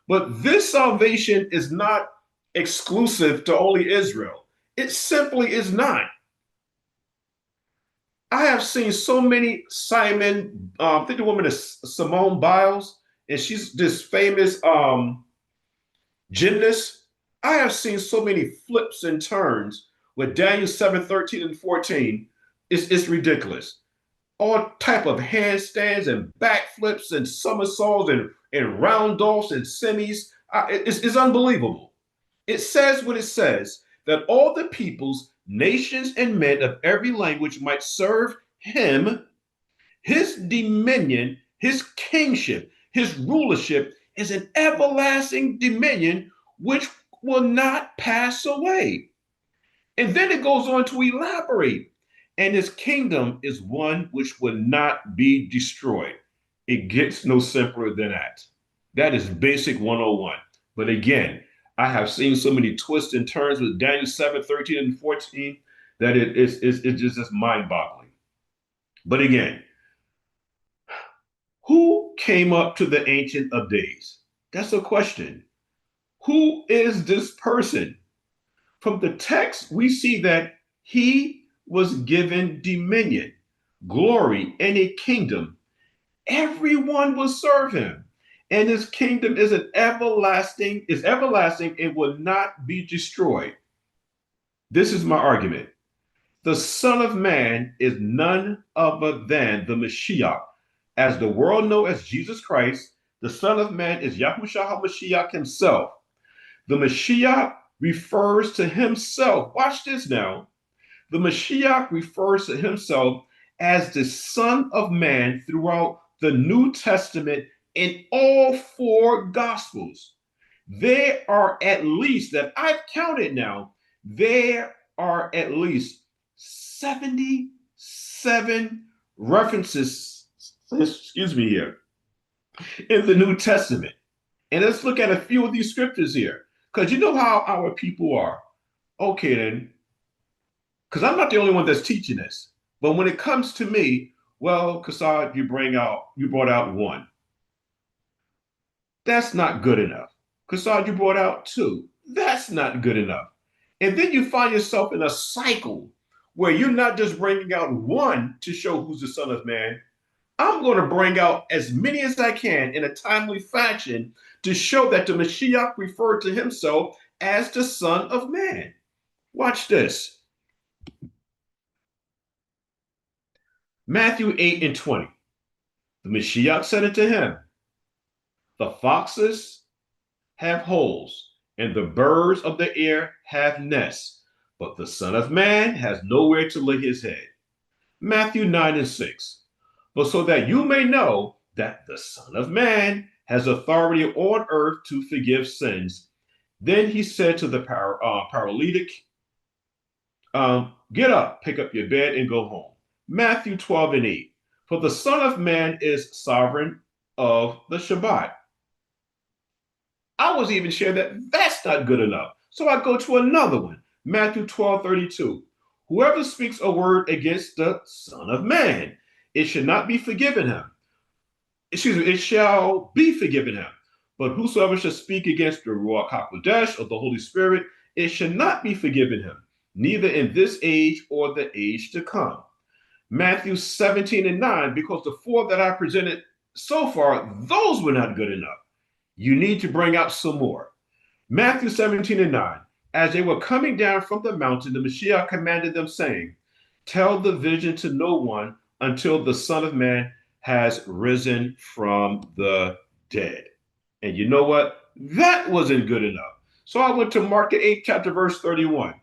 But this salvation is not exclusive to only Israel. It simply is not. I have seen so many I think the woman is Simone Biles, and she's this famous gymnast. I have seen so many flips and turns with Daniel 7, 13, and 14. It's ridiculous. All type of handstands and backflips and somersaults and round offs and semis. It's unbelievable. It says what it says, that all the peoples, nations, and men of every language might serve him. His dominion, his kingship, his rulership is an everlasting dominion which will not pass away. And then it goes on to elaborate. And his kingdom is one which will not be destroyed. It gets no simpler than that. That is basic 101. But again, I have seen so many twists and turns with Daniel 7, 13, and 14 that it's just mind-boggling. But again, who came up to the Ancient of Days? That's a question. Who is this person? From the text, we see that he was given dominion, glory, and a kingdom. Everyone will serve him. And his kingdom is everlasting and will not be destroyed. This is my argument. The Son of Man is none other than the Mashiyach. As the world knows as Jesus Christ, the Son of Man is Yahushua Ha'Mashiach himself. The Mashiyach refers to himself. Watch this now. The Mashiyach refers to himself as the Son of Man throughout the New Testament in all four Gospels. There are at least, that I've counted now, there are at least 77 references, here, in the New Testament. And let's look at a few of these scriptures here, because you know how our people are. Okay, then, because I'm not the only one that's teaching this. But when it comes to me, well, Kassad, you brought out one. That's not good enough. Kassad, you brought out two. That's not good enough. And then you find yourself in a cycle where you're not just bringing out one to show who's the Son of Man. I'm going to bring out as many as I can in a timely fashion to show that the Mashiyach referred to himself as the Son of Man. Watch this. Matthew 8:20. The Mashiyach said unto him, the foxes have holes, and the birds of the air have nests, but the Son of Man has nowhere to lay his head. Matthew 9:6. But so that you may know that the Son of Man has authority on earth to forgive sins. Then he said to the paralytic, get up, pick up your bed, and go home. Matthew 12:8. For the Son of Man is sovereign of the Shabbat. I was even sure that that's not good enough. So I go to another one. Matthew 12:32. Whoever speaks a word against the Son of Man, it should not be forgiven him. It shall be forgiven him. But whosoever shall speak against the Ruach HaKodesh of the Holy Spirit, it should not be forgiven him, neither in this age or the age to come. Matthew 17:9, because the four that I presented so far, those were not good enough. You need to bring out some more. Matthew 17:9, as they were coming down from the mountain, the Mashiyach commanded them, saying, tell the vision to no one until the Son of Man has risen from the dead. And you know what? That wasn't good enough. So I went to Mark 8, chapter verse 31.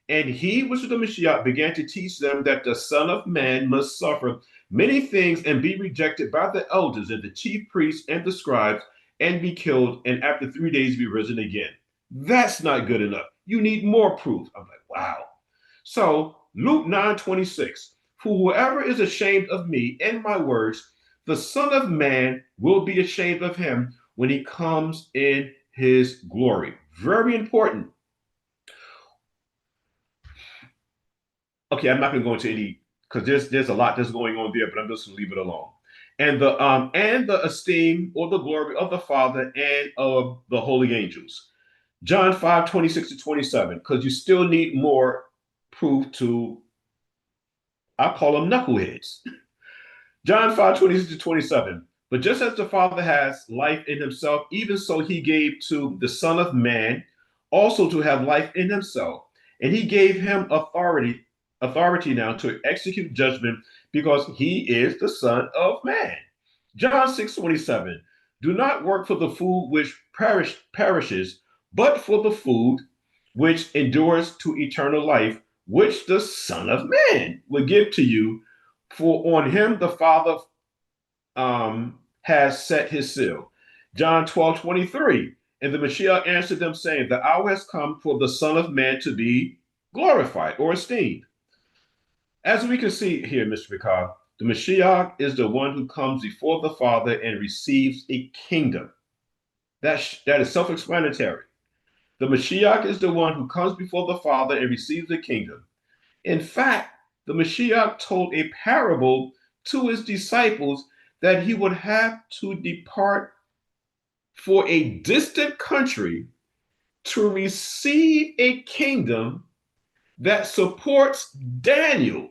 And he, which is the Mashiyach, began to teach them that the Son of Man must suffer many things and be rejected by the elders and the chief priests and the scribes and be killed, and after 3 days be risen again. That's not good enough. You need more proof. I'm like, wow. So Luke 9:26, for whoever is ashamed of me and my words, the Son of Man will be ashamed of him when he comes in his glory. Very important. Okay, I'm not going to go into any, because there's a lot that's going on there, but I'm just going to leave it alone. And the esteem or the glory of the Father and of the holy angels. John 5:26-27, because you still need more proof to, I call them knuckleheads. John 5:26-27, but just as the Father has life in himself, even so he gave to the Son of Man also to have life in himself. And he gave him authority now to execute judgment, because he is the Son of Man. John 6:27, do not work for the food which perishes, but for the food which endures to eternal life, which the Son of Man will give to you, for on him the Father has set his seal. John 12:23, and the Mashiyach answered them, saying, the hour has come for the Son of Man to be glorified or esteemed. As we can see here, Mr. Ricard, the Mashiyach is the one who comes before the Father and receives a kingdom. That is self-explanatory. The Mashiyach is the one who comes before the Father and receives a kingdom. In fact, the Mashiyach told a parable to his disciples that he would have to depart for a distant country to receive a kingdom that supports Daniel.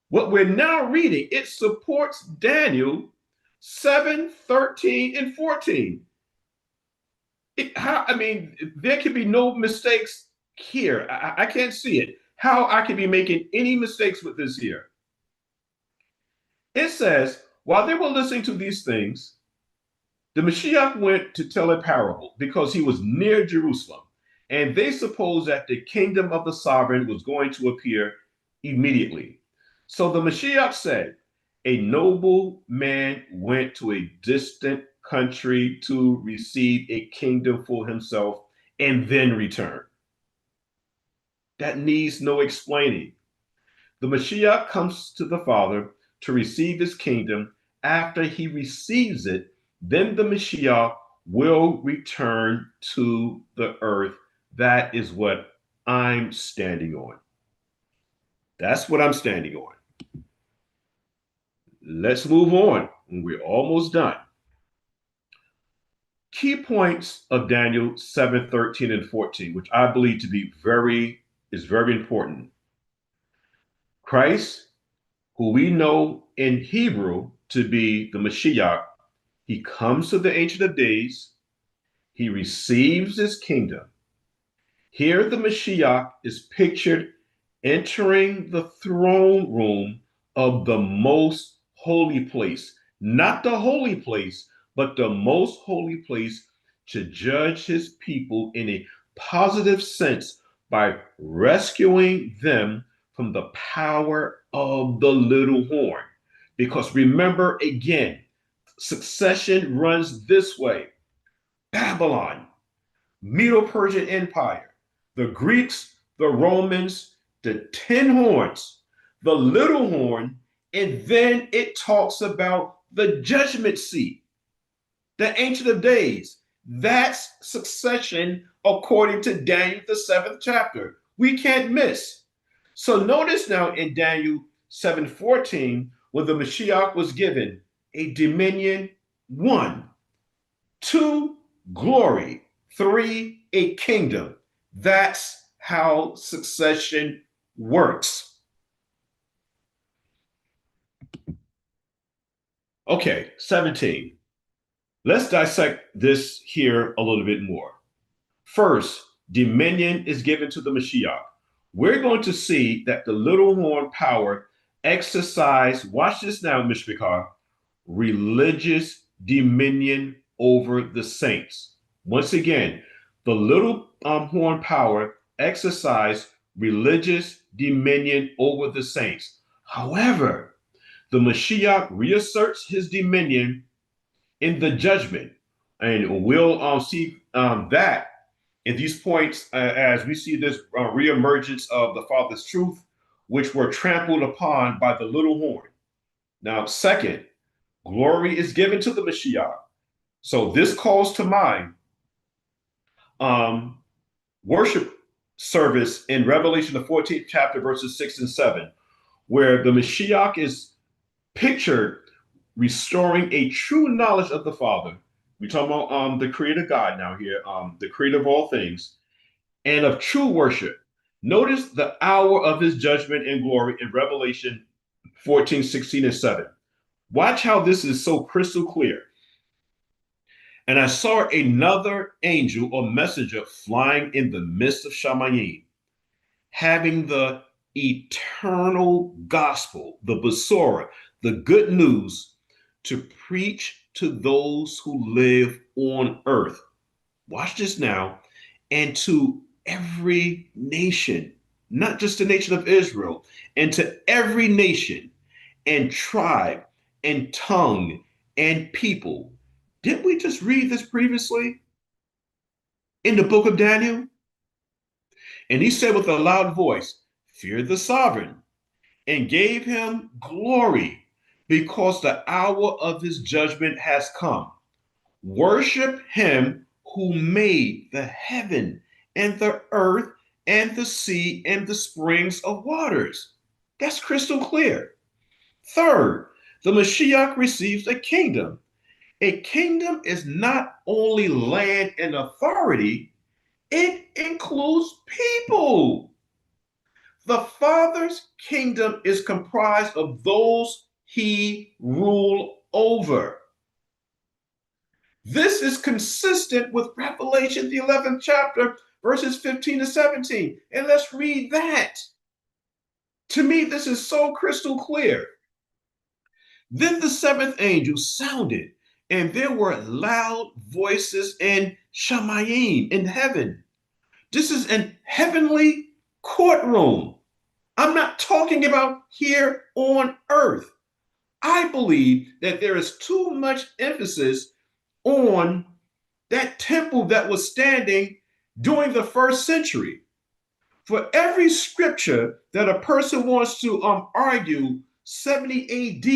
What we're now reading, it supports Daniel 7, 13, and 14. There can be no mistakes here. I can't see it. How I can be making any mistakes with this here. It says, while they were listening to these things, the Mashiyach went to tell a parable because he was near Jerusalem, and they supposed that the kingdom of the sovereign was going to appear immediately. So the Mashiyach said, a noble man went to a distant country to receive a kingdom for himself and then return. That needs no explaining. The Mashiyach comes to the Father to receive his kingdom. After he receives it, then the Mashiyach will return to the earth. That is what I'm standing on. That's what I'm standing on. Let's move on. We're almost done. Key points of Daniel 7, 13, and 14, which I believe to be very important. Christ, who we know in Hebrew to be the Mashiyach, he comes to the Ancient of Days. He receives his kingdom. Here the Mashiyach is pictured entering the throne room of the most holy place, not the holy place, but the most holy place, to judge his people in a positive sense by rescuing them from the power of the little horn. Because remember again, succession runs this way: Babylon, Medo-Persian Empire, the Greeks, the Romans, the 10 horns, the little horn, and then it talks about the judgment seat, the Ancient of Days. That's succession according to Daniel, the 7th chapter. We can't miss. So notice now in Daniel 7:14, when the Mashiyach was given a dominion, 1, 2, glory, 3, a kingdom. That's how succession works. Okay, 17. Let's dissect this here a little bit more. First, dominion is given to the Mashiyach. We're going to see that the little horn power exercise, watch this now, Mishpachar, religious dominion over the saints. Once again, the little horn power exercise religious dominion over the saints. However, the Mashiyach reasserts his dominion in the judgment, and we'll see that in these points as we see this reemergence of the Father's truth, which were trampled upon by the little horn. Now, second, glory is given to the Mashiyach. So this calls to mind worship service in Revelation, the 14th chapter, verses 6 and 7, where the Mashiyach is pictured restoring a true knowledge of the Father. We're talking about the creator God now here, the creator of all things, and of true worship. Notice the hour of his judgment and glory in Revelation 14, 16, and 7. Watch how this is so crystal clear. And I saw another angel or messenger flying in the midst of Shamayim, having the eternal gospel, the Besorah, the good news, to preach to those who live on earth. Watch this now. And to every nation, not just the nation of Israel, and to every nation and tribe and tongue and people. Didn't we just read this previously in the book of Daniel? And he said with a loud voice, fear the sovereign, and gave him glory, because the hour of his judgment has come. Worship him who made the heaven and the earth and the sea and the springs of waters. That's crystal clear. Third, the Mashiyach receives a kingdom. A kingdom is not only land and authority, It includes people. The Father's kingdom is comprised of those he ruled over. This is consistent with Revelation, the 11th chapter, verses 15 to 17. And let's read that. To me, this is so crystal clear. Then the seventh angel sounded, and there were loud voices in Shamayim, in heaven. This is an heavenly courtroom. I'm not talking about here on earth. I believe that there is too much emphasis on that temple that was standing during the first century. For every scripture that a person wants to argue 70 AD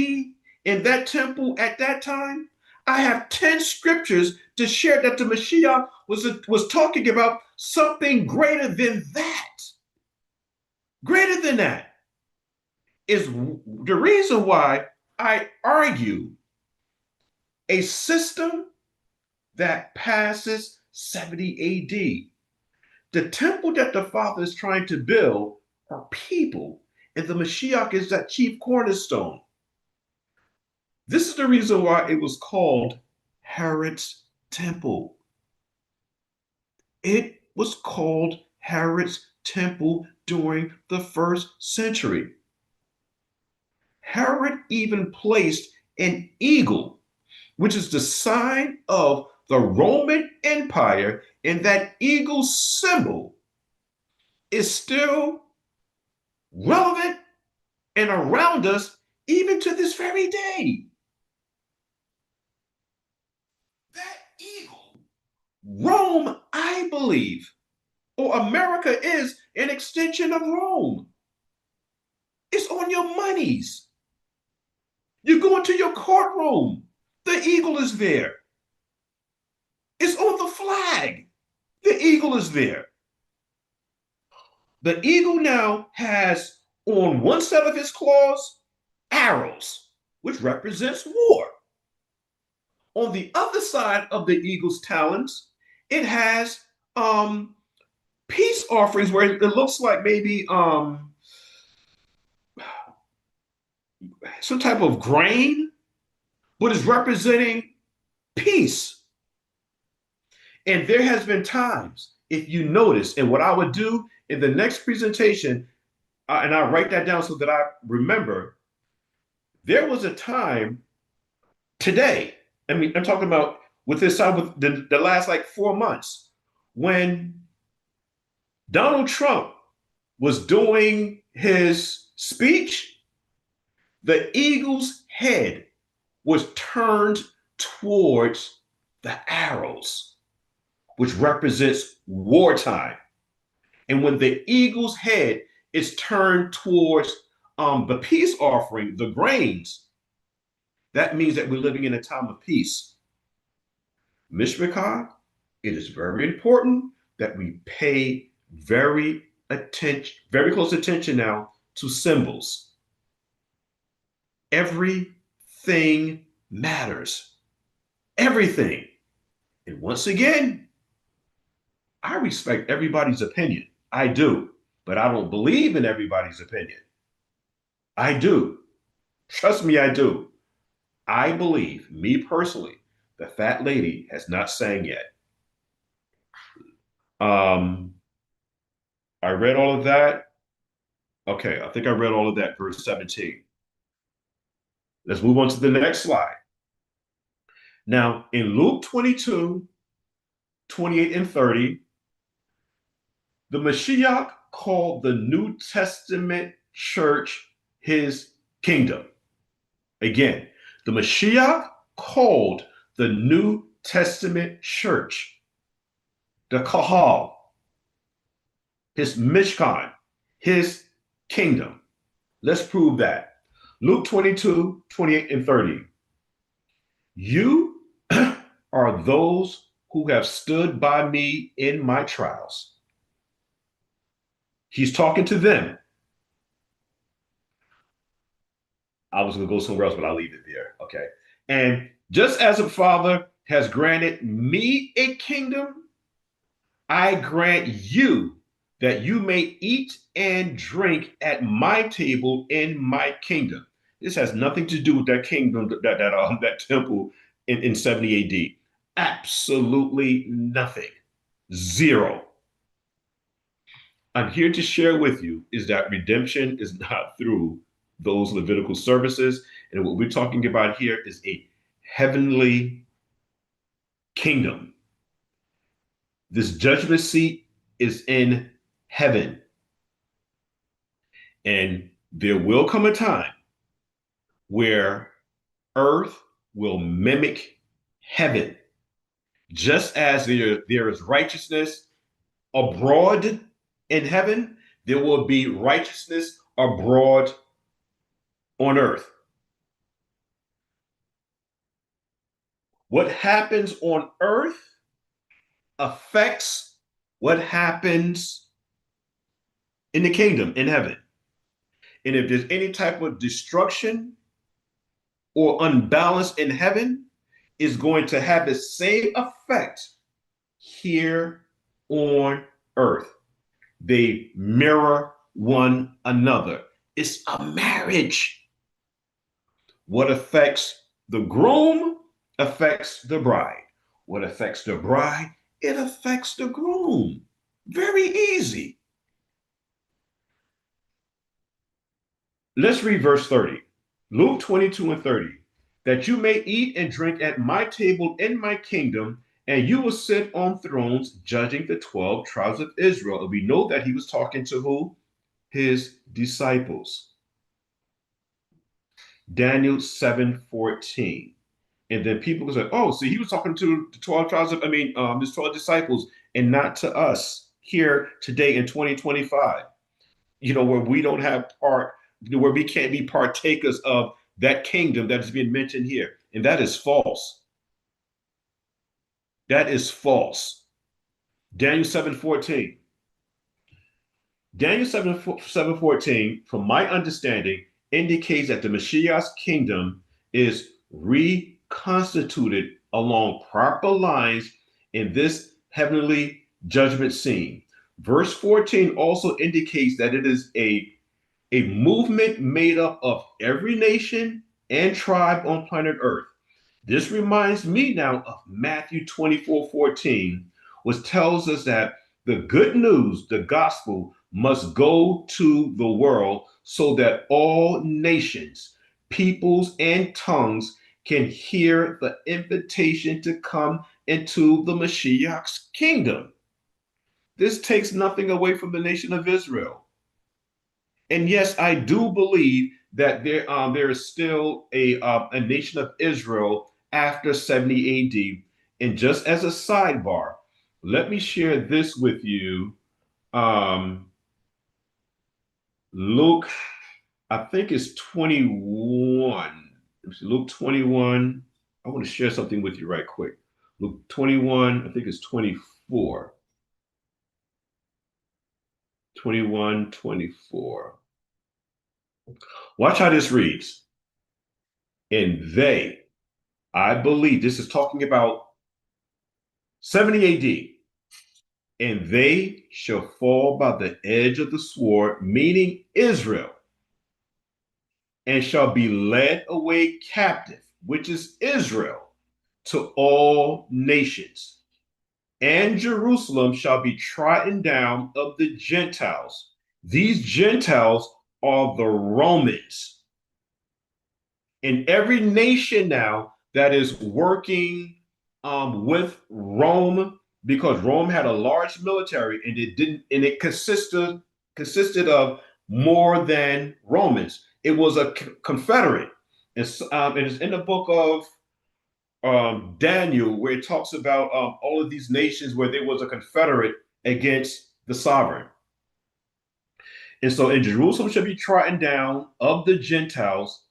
in that temple at that time, I have 10 scriptures to share that the Mashiyach was talking about something greater than that. Greater than that is the reason why I argue a system that passes 70 AD. The temple that the Father is trying to build are people, and the Mashiyach is that chief cornerstone. This is the reason why it was called Herod's temple. It was called Herod's temple during the first century. Herod even placed an eagle, which is the sign of the Roman Empire, and that eagle symbol is still relevant and around us even to this very day. That eagle, Rome, I believe, or America is an extension of Rome. It's on your monies. You go into your courtroom, the eagle is there. It's on the flag. The eagle is there. The eagle now has on one set of its claws arrows, which represents war. On the other side of the eagle's talons, it has peace offerings where it looks like maybe some type of grain, but is representing peace. And there has been times, if you notice, and what I would do in the next presentation, and I write that down so that I remember, there was a time today, I mean, I'm talking about with this time, with the last like 4 months, when Donald Trump was doing his speech, the eagle's head was turned towards the arrows, which represents wartime. And when the eagle's head is turned towards the peace offering, the grains, that means that we're living in a time of peace. Mishpachah, it is very important that we pay very close attention now to symbols. Everything matters. Everything. And once again, I respect everybody's opinion. I do. But I don't believe in everybody's opinion. I do. Trust me, I do. I believe, me personally, the fat lady has not sang yet. I read all of that. Okay, I think I read all of that, verse 17. Let's move on to the next slide. Now, in Luke 22, 28 and 30, the Mashiyach called the New Testament church his kingdom. Again, the Mashiyach called the New Testament church, the Kahal, his Mishkan, his kingdom. Let's prove that. Luke 22, 28 and 30. You are those who have stood by me in my trials. He's talking to them. I was going to go somewhere else, but I'll leave it there. Okay. And just as a father has granted me a kingdom, I grant you that you may eat and drink at my table in my kingdom. This has nothing to do with that kingdom, that temple in 70 AD. Absolutely nothing. Zero. I'm here to share with you is that redemption is not through those Levitical services. And what we're talking about here is a heavenly kingdom. This judgment seat is in heaven. And there will come a time where earth will mimic heaven. Just as there is righteousness abroad in heaven, there will be righteousness abroad on earth. What happens on earth affects what happens in the kingdom, in heaven. And if there's any type of destruction or unbalance in heaven, it's going to have the same effect here on earth. They mirror one another. It's a marriage. What affects the groom affects the bride. What affects the bride, it affects the groom. Very easy. Let's read verse 30. Luke 22 and 30. That you may eat and drink at my table in my kingdom, and you will sit on thrones judging the 12 tribes of Israel. And we know that he was talking to who? His disciples. Daniel 7:14. And then people say, oh, see, he was talking to the 12 tribes of, his 12 disciples and not to us here today in 2025, where we don't have where we can't be partakers of that kingdom that is being mentioned here. And that is false. That is false. Daniel 7:14. Daniel 7:14, from my understanding, indicates that the Mashiach's kingdom is reconstituted along proper lines in this heavenly judgment scene. Verse 14 also indicates that it is a movement made up of every nation and tribe on planet Earth. This reminds me now of Matthew 24:14, which tells us that the good news, the gospel, must go to the world so that all nations, peoples, and tongues can hear the invitation to come into the Mashiach's kingdom. This takes nothing away from the nation of Israel. And yes, I do believe that there is still a nation of Israel after 70 AD. And just as a sidebar, let me share this with you. Luke, I think it's 21. Luke 21. I want to share something with you right quick. Luke 21, I think it's 24. 21, 24. Watch how this reads. And they, I believe this is talking about 70 AD. And they shall fall by the edge of the sword, meaning Israel, and shall be led away captive, which is Israel, to all nations. And Jerusalem shall be trodden down of the Gentiles. These Gentiles are the Romans. And every nation now that is working with Rome, because Rome had a large military and it consisted of more than Romans. It was a confederate. It is in the book of Daniel, where it talks about all of these nations where there was a confederate against the sovereign. And so in Jerusalem shall be trodden down of the Gentiles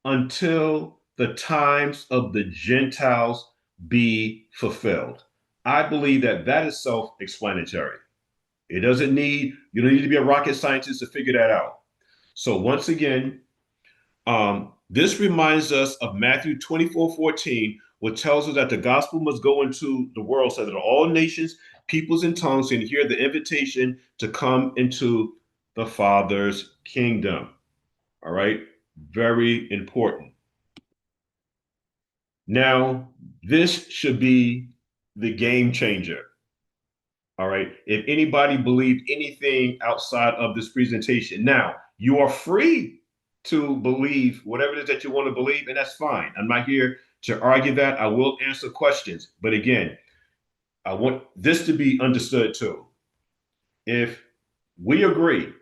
until the times of the Gentiles be fulfilled. I believe that is self-explanatory. You don't need to be a rocket scientist to figure that out. So once again, this reminds us of Matthew 24:14, which tells us that the gospel must go into the world so that all nations, peoples, and tongues can hear the invitation to come into the Father's kingdom. All right, very important. Now, this should be the game changer. All right, if anybody believed anything outside of this presentation, now you are free to believe whatever it is that you want to believe, and that's fine. I'm not here to argue that. I will answer questions, but again, I want this to be understood too. If we agree,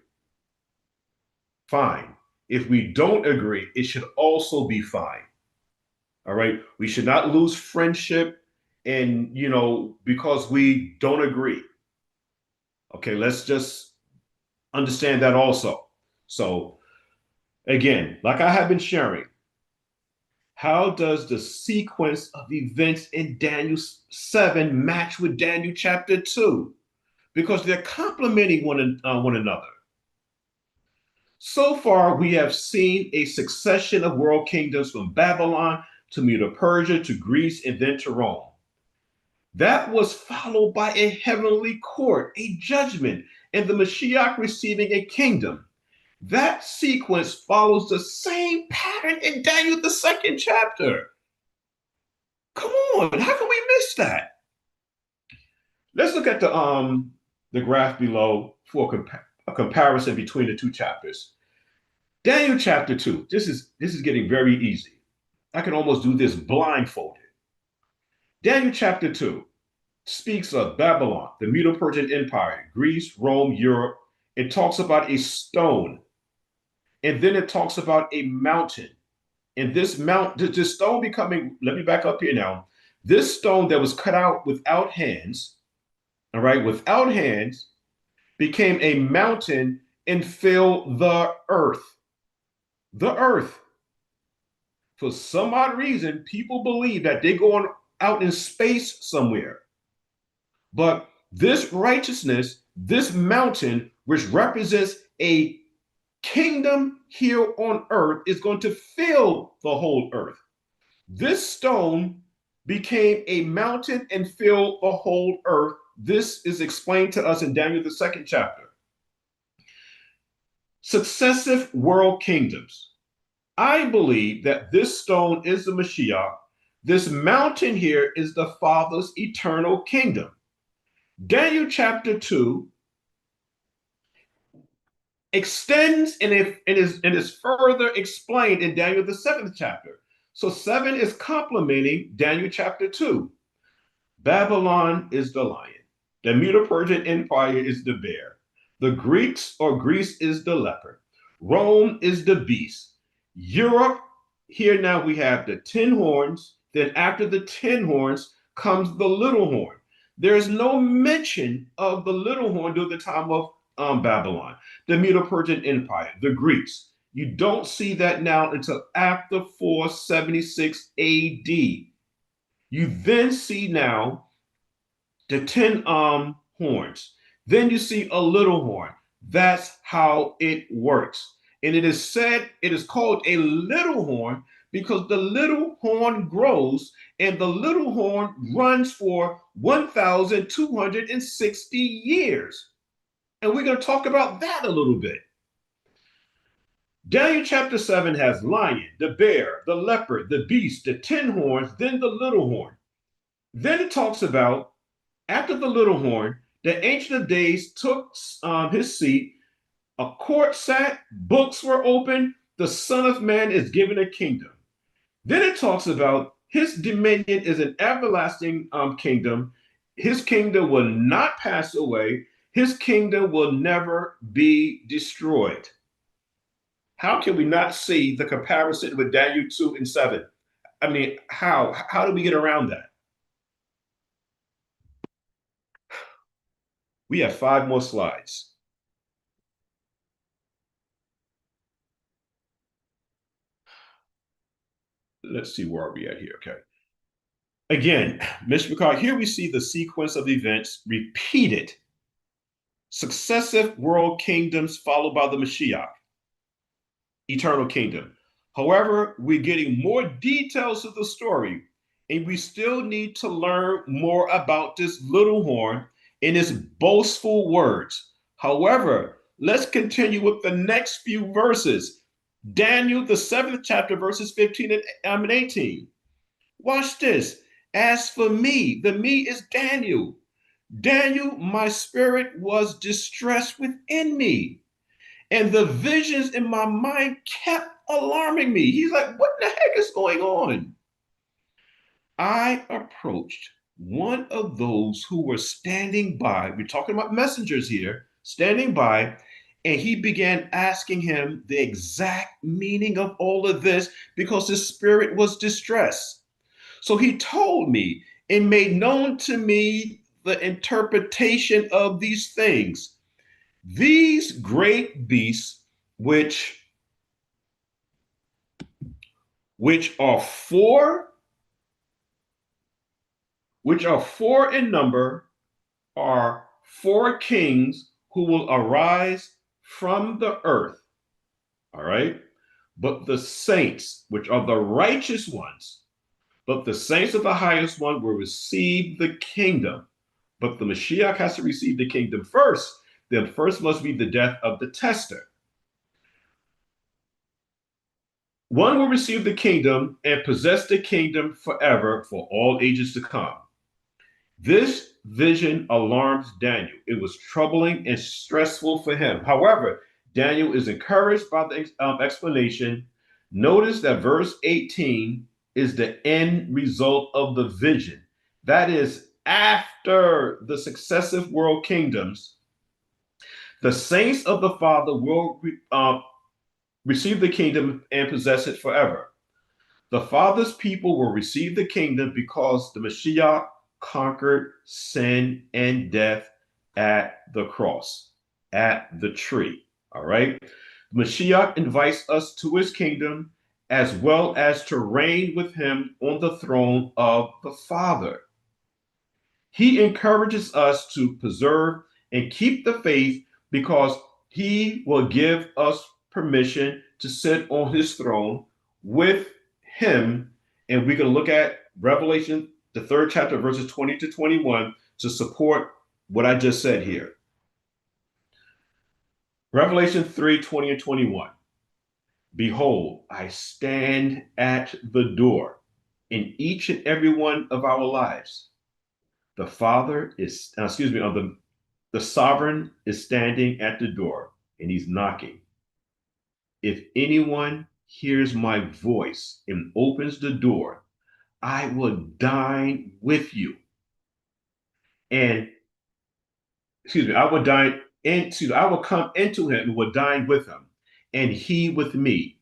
fine. If we don't agree, it should also be fine. All right. We should not lose friendship and, because we don't agree. Okay. Let's just understand that also. So, again, like I have been sharing, how does the sequence of events in Daniel 7 match with Daniel chapter 2? Because they're complementing one another. So far, we have seen a succession of world kingdoms from Babylon to Medo-Persia to Greece and then to Rome. That was followed by a heavenly court, a judgment, and the Mashiyach receiving a kingdom. That sequence follows the same pattern in Daniel, the 2nd chapter. Come on, how can we miss that? Let's look at the graph below for a comparison between the two chapters. Daniel chapter 2, this is getting very easy. I can almost do this blindfolded. Daniel chapter 2 speaks of Babylon, the Medo-Persian Empire, Greece, Rome, Europe. It talks about a stone. And then it talks about a mountain. And this stone becoming, let me back up here now. This stone that was cut out without hands, all right, without hands, became a mountain and filled the earth. The earth. For some odd reason, people believe that they're going out in space somewhere. But this righteousness, this mountain, which represents a kingdom here on earth, is going to fill the whole earth. This stone became a mountain and filled the whole earth. This is explained to us in Daniel, the 2nd chapter. Successive world kingdoms. I believe that this stone is the Mashiyach. This mountain here is the Father's eternal kingdom. Daniel chapter 2 extends and is further explained in Daniel, the 7th chapter. So 7 is complementing Daniel chapter 2. Babylon is the lion. The Medo-Persian Empire is the bear. The Greeks or Greece is the leopard. Rome is the beast. Europe, here now we have the 10 horns. Then after the 10 horns comes the little horn. There is no mention of the little horn during the time of Babylon, the Medo-Persian Empire, the Greeks. You don't see that now until after 476 AD. You then see now the 10 horns. Then you see a little horn. That's how it works. And it is said, it is called a little horn because the little horn grows and the little horn runs for 1,260 years. And we're going to talk about that a little bit. Daniel chapter 7 has lion, the bear, the leopard, the beast, the 10 horns, then the little horn. Then it talks about, after the little horn, the Ancient of Days took his seat, a court sat, books were opened, the Son of Man is given a kingdom. Then it talks about his dominion is an everlasting kingdom. His kingdom will not pass away. His kingdom will never be destroyed. How can we not see the comparison with Daniel 2 and 7? I mean, how do we get around that? We have 5 more slides. Let's see, where are we at here? Okay. Again, Mr. McCall, here we see the sequence of events repeated. Successive world kingdoms followed by the Mashiyach, eternal kingdom. However, we're getting more details of the story. And we still need to learn more about this little horn and his boastful words. However, let's continue with the next few verses. Daniel, the 7th chapter, verses 15 and 18. Watch this. As for me, the me is Daniel. Daniel, my spirit was distressed within me, and the visions in my mind kept alarming me. He's like, what the heck is going on? I approached one of those who were standing by. We're talking about messengers here, standing by, and he began asking him the exact meaning of all of this because his spirit was distressed. So he told me and made known to me the interpretation of these things. These great beasts, which are four in number, are four kings who will arise from the earth. All right. But the saints, which are the righteous ones, but the saints of the highest one will receive the kingdom. But the Mashiyach has to receive the kingdom first. Then first must be the death of the tester. One will receive the kingdom and possess the kingdom forever for all ages to come. This vision alarms Daniel. It was troubling and stressful for him. However, Daniel is encouraged by the explanation. Notice that verse 18 is the end result of the vision. That is, after the successive world kingdoms, the saints of the Father will receive the kingdom and possess it forever. The Father's people will receive the kingdom because the Mashiyach conquered sin and death at the cross, at the tree. All right. Mashiyach invites us to his kingdom as well as to reign with him on the throne of the Father. He encourages us to preserve and keep the faith because he will give us permission to sit on his throne with him. And we can look at Revelation, the 3rd chapter, verses 20 to 21, to support what I just said here. Revelation 3, 20 and 21. Behold, I stand at the door in each and every one of our lives. The Father is, the sovereign is standing at the door and he's knocking. If anyone hears my voice and opens the door, I will dine with you. And I will come into him and will dine with him, and he with me.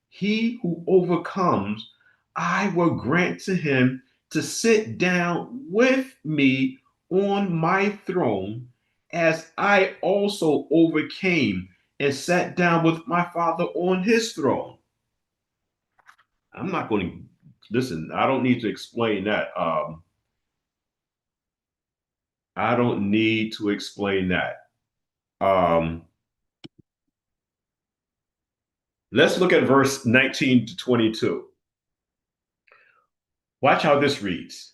He who overcomes, I will grant to him to sit down with me on my throne, as I also overcame and sat down with my Father on his throne. I'm not going to listen. I don't need to explain that. I don't need to explain that. Let's look at verse 19 to 22. Watch how this reads.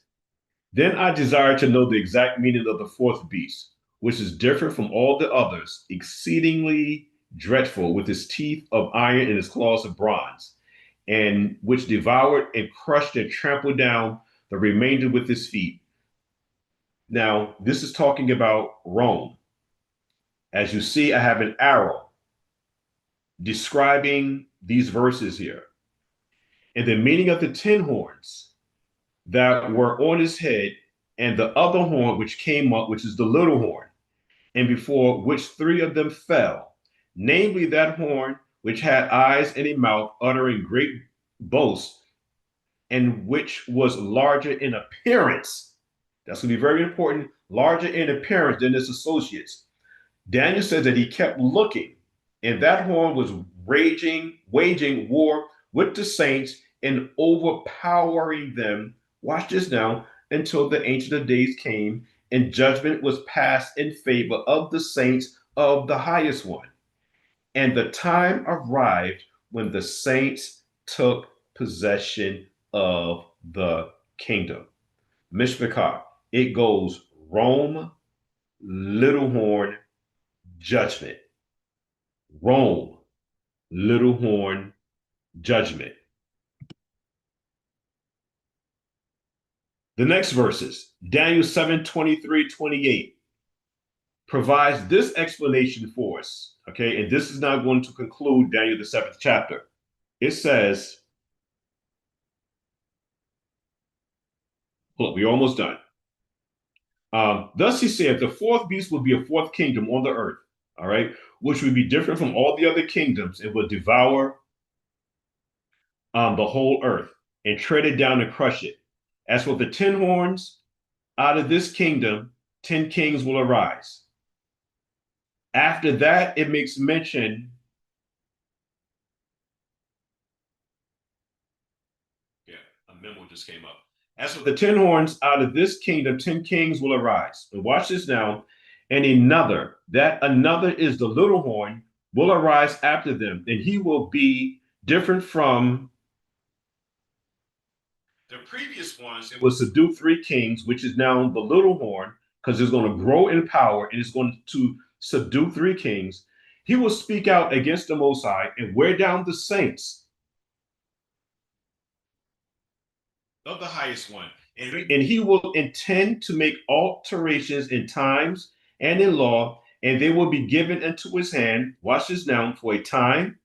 Then I desired to know the exact meaning of the fourth beast, which is different from all the others, exceedingly dreadful, with his teeth of iron and his claws of bronze, and which devoured and crushed and trampled down the remainder with his feet. Now, this is talking about Rome. As you see, I have an arrow describing these verses here. And the meaning of the 10 horns that were on his head, and the other horn which came up, which is the little horn, and before which 3 of them fell, namely that horn which had eyes and a mouth, uttering great boasts, and which was larger in appearance. That's going to be very important, larger in appearance than his associates. Daniel says that he kept looking, and that horn was waging war with the saints and overpowering them. Watch this now, until the Ancient of Days came and judgment was passed in favor of the saints of the highest one. And the time arrived when the saints took possession of the kingdom. Mishpachah, it goes Rome, little horn, judgment. Rome, little horn, judgment. The next verses, Daniel 7:23-28, provides this explanation for us. Okay, and this is now going to conclude Daniel, the 7th chapter. It says, look, we're almost done. Thus he said, the fourth beast will be a fourth kingdom on the earth, all right, which would be different from all the other kingdoms. It will devour the whole earth and tread it down and crush it. As for the 10 horns, out of this kingdom, 10 kings will arise. After that, it makes mention. Yeah, a memo just came up. As for the 10 horns, out of this kingdom, 10 kings will arise. And watch this now. And another, that another is the little horn, will arise after them, and he will be different from the previous ones. It will subdue 3 kings, which is now the little horn, because it's going to grow in power and it's going to subdue 3 kings. He will speak out against the Most High and wear down the saints of the highest one. And he will intend to make alterations in times and in law, and they will be given into his hand. Watch this now, for a time,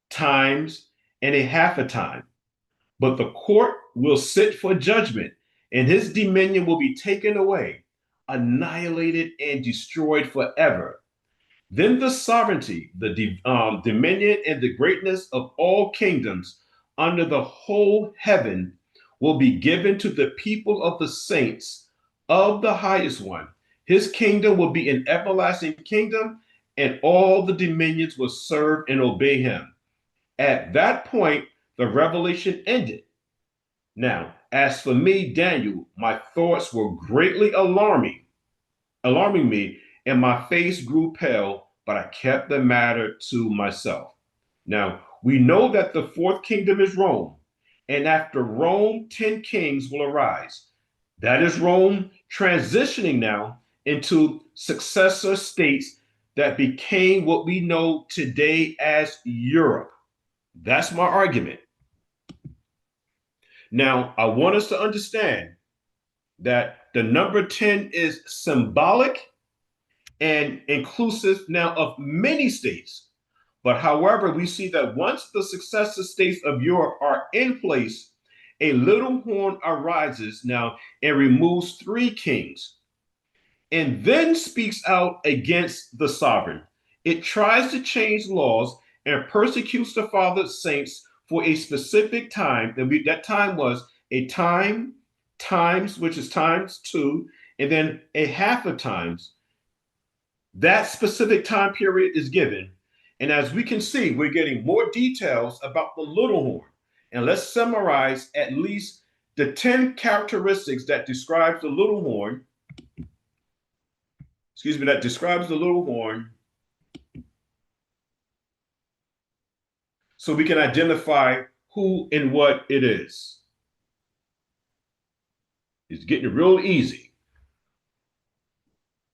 times, and a half a time. But the court will sit for judgment, and his dominion will be taken away, annihilated, and destroyed forever. Then the sovereignty, the dominion, and the greatness of all kingdoms under the whole heaven will be given to the people of the saints of the highest one. His kingdom will be an everlasting kingdom, and all the dominions will serve and obey him. At that point, the revelation ended. Now, as for me, Daniel, my thoughts were greatly alarming me, and my face grew pale, but I kept the matter to myself. Now, we know that the fourth kingdom is Rome, and after Rome, 10 kings will arise. That is Rome transitioning now into successor states that became what we know today as Europe. That's my argument. Now, I want us to understand that the number 10 is symbolic and inclusive now of many states. But however, we see that once the successor states of Europe are in place, a little horn arises now and removes 3 kings and then speaks out against the sovereign. It tries to change laws and persecutes the fathered saints for a specific time. That time was a time, times, which is times 2, and then a half a times. That specific time period is given. And as we can see, we're getting more details about the little horn. And let's summarize at least the 10 characteristics that describes the little horn. That describes the little horn, so we can identify who and what it is. It's getting real easy.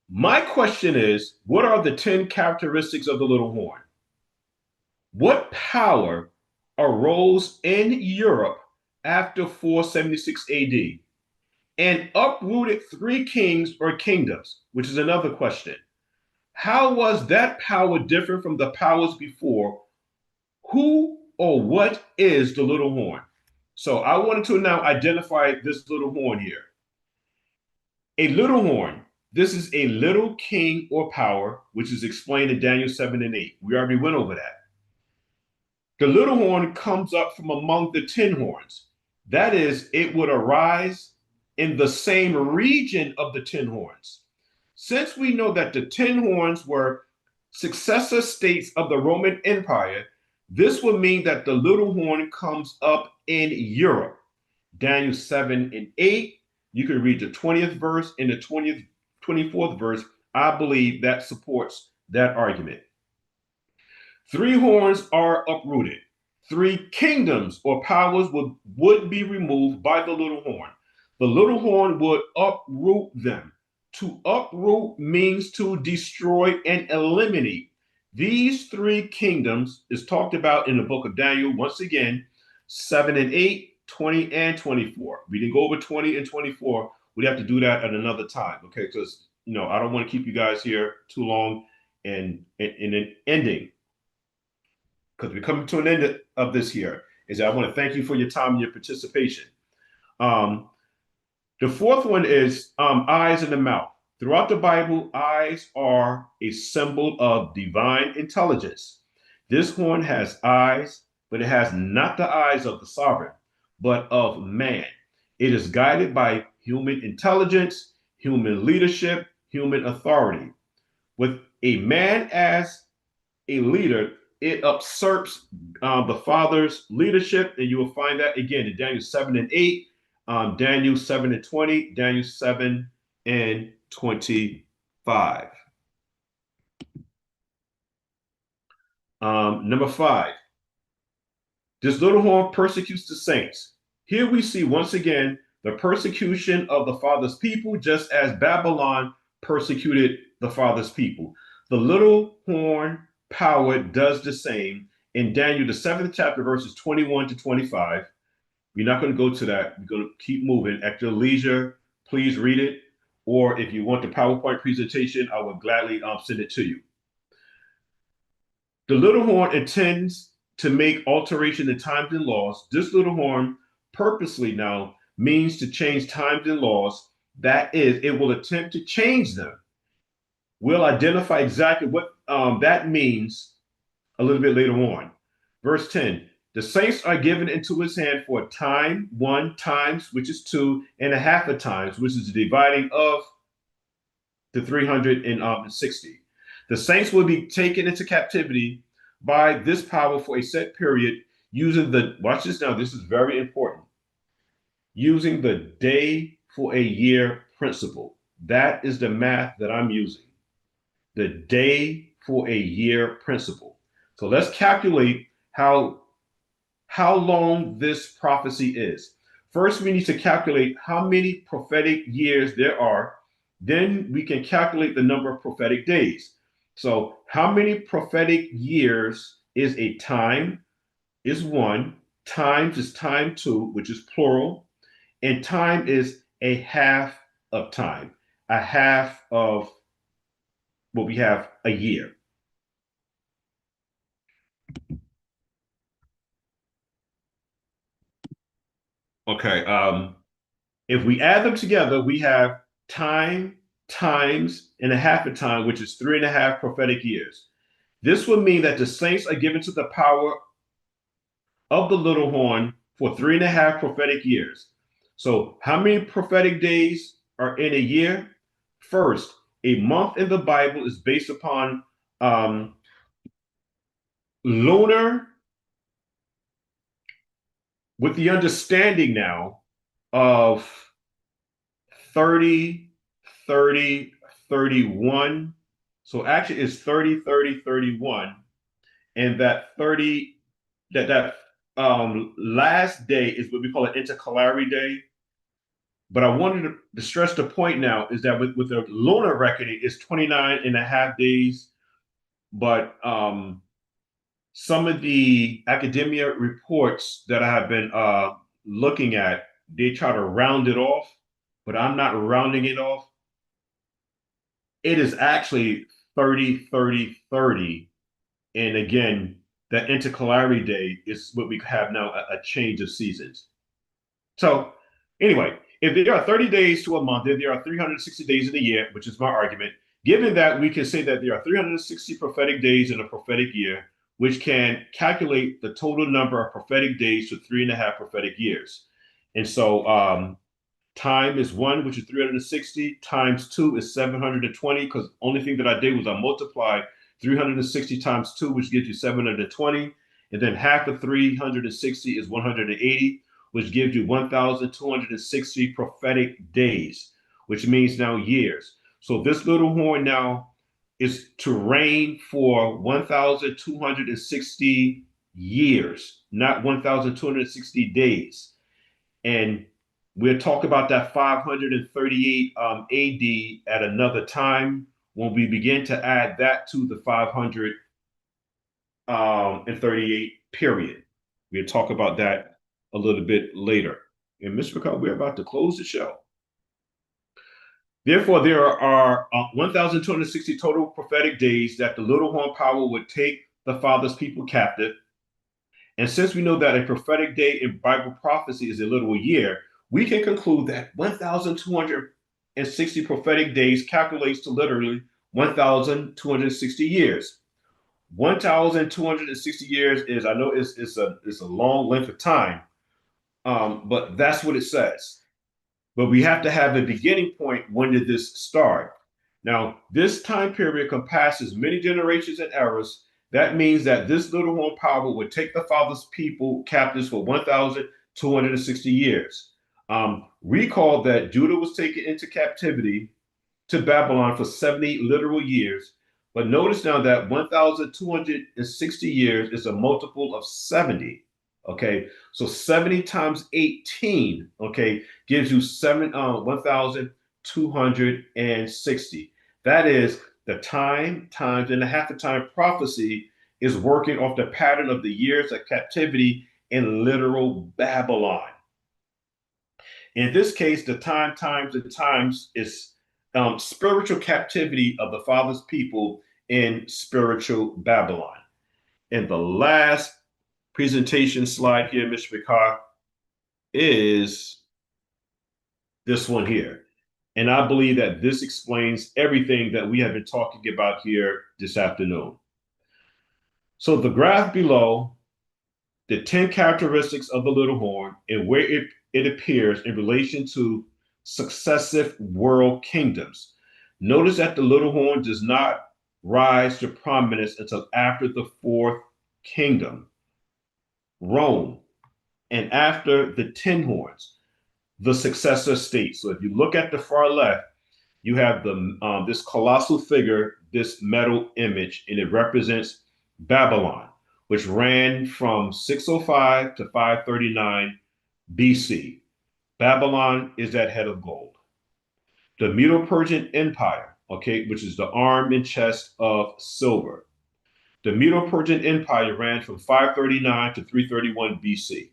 My question is, what are the 10 characteristics of the little horn? What power arose in Europe after 476 AD and uprooted 3 kings or kingdoms, which is another question. How was that power different from the powers before? Who or what is the little horn? So I wanted to now identify this little horn here. A little horn. This is a little king or power, which is explained in Daniel 7 and 8. We already went over that. The little horn comes up from among the 10 horns. That is, it would arise in the same region of the 10 horns. Since we know that the 10 horns were successor states of the Roman Empire, this would mean that the little horn comes up in Europe. Daniel 7 and 8, you can read the 20th verse and the 24th verse. I believe that supports that argument. 3 horns are uprooted. 3 kingdoms or powers would be removed by the little horn. The little horn would uproot them. To uproot means to destroy and eliminate. These 3 kingdoms is talked about in the book of Daniel, once again, 7 and 8, 20 and 24. We didn't go over 20 and 24. We'd have to do that at another time, okay? Because, I don't want to keep you guys here too long and an ending. Because we're coming to an end of this here, is that I want to thank you for your time and your participation. The fourth one is eyes in the mouth. Throughout the Bible, eyes are a symbol of divine intelligence. This horn has eyes, but it has not the eyes of the sovereign, but of man. It is guided by human intelligence, human leadership, human authority. With a man as a leader, it usurps the Father's leadership, and you will find that again in Daniel 7 and 8, Daniel 7 and 20, Daniel 7 and 25. Number 5, this little horn persecutes the saints. Here we see once again the persecution of the Father's people, just as Babylon persecuted the Father's people. The little horn power does the same. In Daniel, the 7th chapter, verses 21 to 25. We're not going to go to that. We're going to keep moving. At your leisure, please read it. Or if you want the PowerPoint presentation, I would gladly send it to you. The little horn intends to make alteration in times and laws. This little horn purposely now means to change times and laws. That is, it will attempt to change them. We'll identify exactly what that means a little bit later on. Verse 10, the saints are given into his hand for a time, 1 times, which is 2, and a half a times, which is the dividing of the 360. The saints will be taken into captivity by this power for a set period using the, watch this now, this is very important, using the day for a year principle. That is the math that I'm using. The day for a year principle. So let's calculate how long this prophecy is. First, we need to calculate how many prophetic years there are. Then we can calculate the number of prophetic days. So how many prophetic years is a time is 1, times is time 2, which is plural, and time is a half of time, a half of what we have a year. Okay, if we add them together, we have time times and a half a time, which is 3.5 prophetic years. This would mean that the saints are given to the power of the little horn for 3.5 prophetic years. So how many prophetic days are in a year? First, a month in the Bible is based upon lunar, with the understanding now of 30, 30, 31. So actually it's 30, 30, 31. And that 30, that last day is what we call an intercalary day. But I wanted to stress the point now is that with the lunar reckoning, it's 29.5 days. But some of the academia reports that I have been looking at, they try to round it off, but I'm not rounding it off. It is actually 30, 30, 30. And again, that intercalary day is what we have now, a change of seasons. So anyway, if there are 30 days to a month, then there are 360 days in a year, which is my argument. Given that, we can say that there are 360 prophetic days in a prophetic year, which can calculate the total number of prophetic days to 3.5 prophetic years. And so time is 1, which is 360, times 2 is 720, because the only thing that I did was I multiplied 360 times 2, which gives you 720. And then half of 360 is 180, which gives you 1,260 prophetic days, which means now years. So this little horn now is to reign for 1,260 years, not 1,260 days. And we'll talk about that 538 AD at another time when we begin to add that to the 538 period. We'll talk about that a little bit later. And Mr. McCall, we're about to close the show. Therefore, there are 1,260 total prophetic days that the little horn power would take the Father's people captive. And since we know that a prophetic day in Bible prophecy is a literal year, we can conclude that 1,260 prophetic days calculates to literally 1,260 years. 1,260 years is, I know it's a long length of time, but that's what it says. But we have to have a beginning point. When did this start? Now, this time period compasses many generations and eras. That means that this little horn power would take the Father's people captives for 1,260 years. Recall that Judah was taken into captivity to Babylon for 70 literal years. But notice now that 1,260 years is a multiple of 70. Okay, so 70 times 18, okay, gives you 1,260. That is the time, times, and a half the time prophecy is working off the pattern of the years of captivity in literal Babylon. In this case, the time, times, and times is spiritual captivity of the Father's people in spiritual Babylon. And the last presentation slide here, Mr. Vikar, is this one here. And I believe that this explains everything that we have been talking about here this afternoon. So the graph below, the 10 characteristics of the little horn and where it appears in relation to successive world kingdoms. Notice that the little horn does not rise to prominence until after the fourth kingdom, Rome, and after the 10 horns, the successor states. So if you look at the far left, you have the this colossal figure, this metal image, and it represents Babylon, which ran from 605 to 539 BC. Babylon is that head of gold. The Medo-Persian Empire, okay, which is the arm and chest of silver. The Medo-Persian Empire ran from 539 to 331 BC.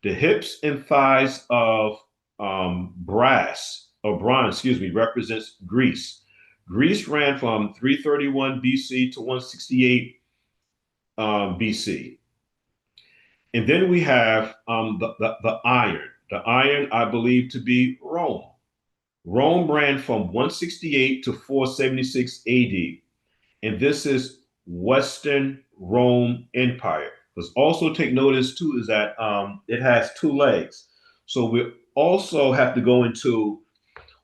The hips and thighs of bronze, represents Greece. Greece ran from 331 BC to 168 BC. And then we have the iron. The iron, I believe to be Rome. Rome ran from 168 to 476 AD. And this is Western Rome Empire. Let's also take notice too is that it has two legs. So we also have to go into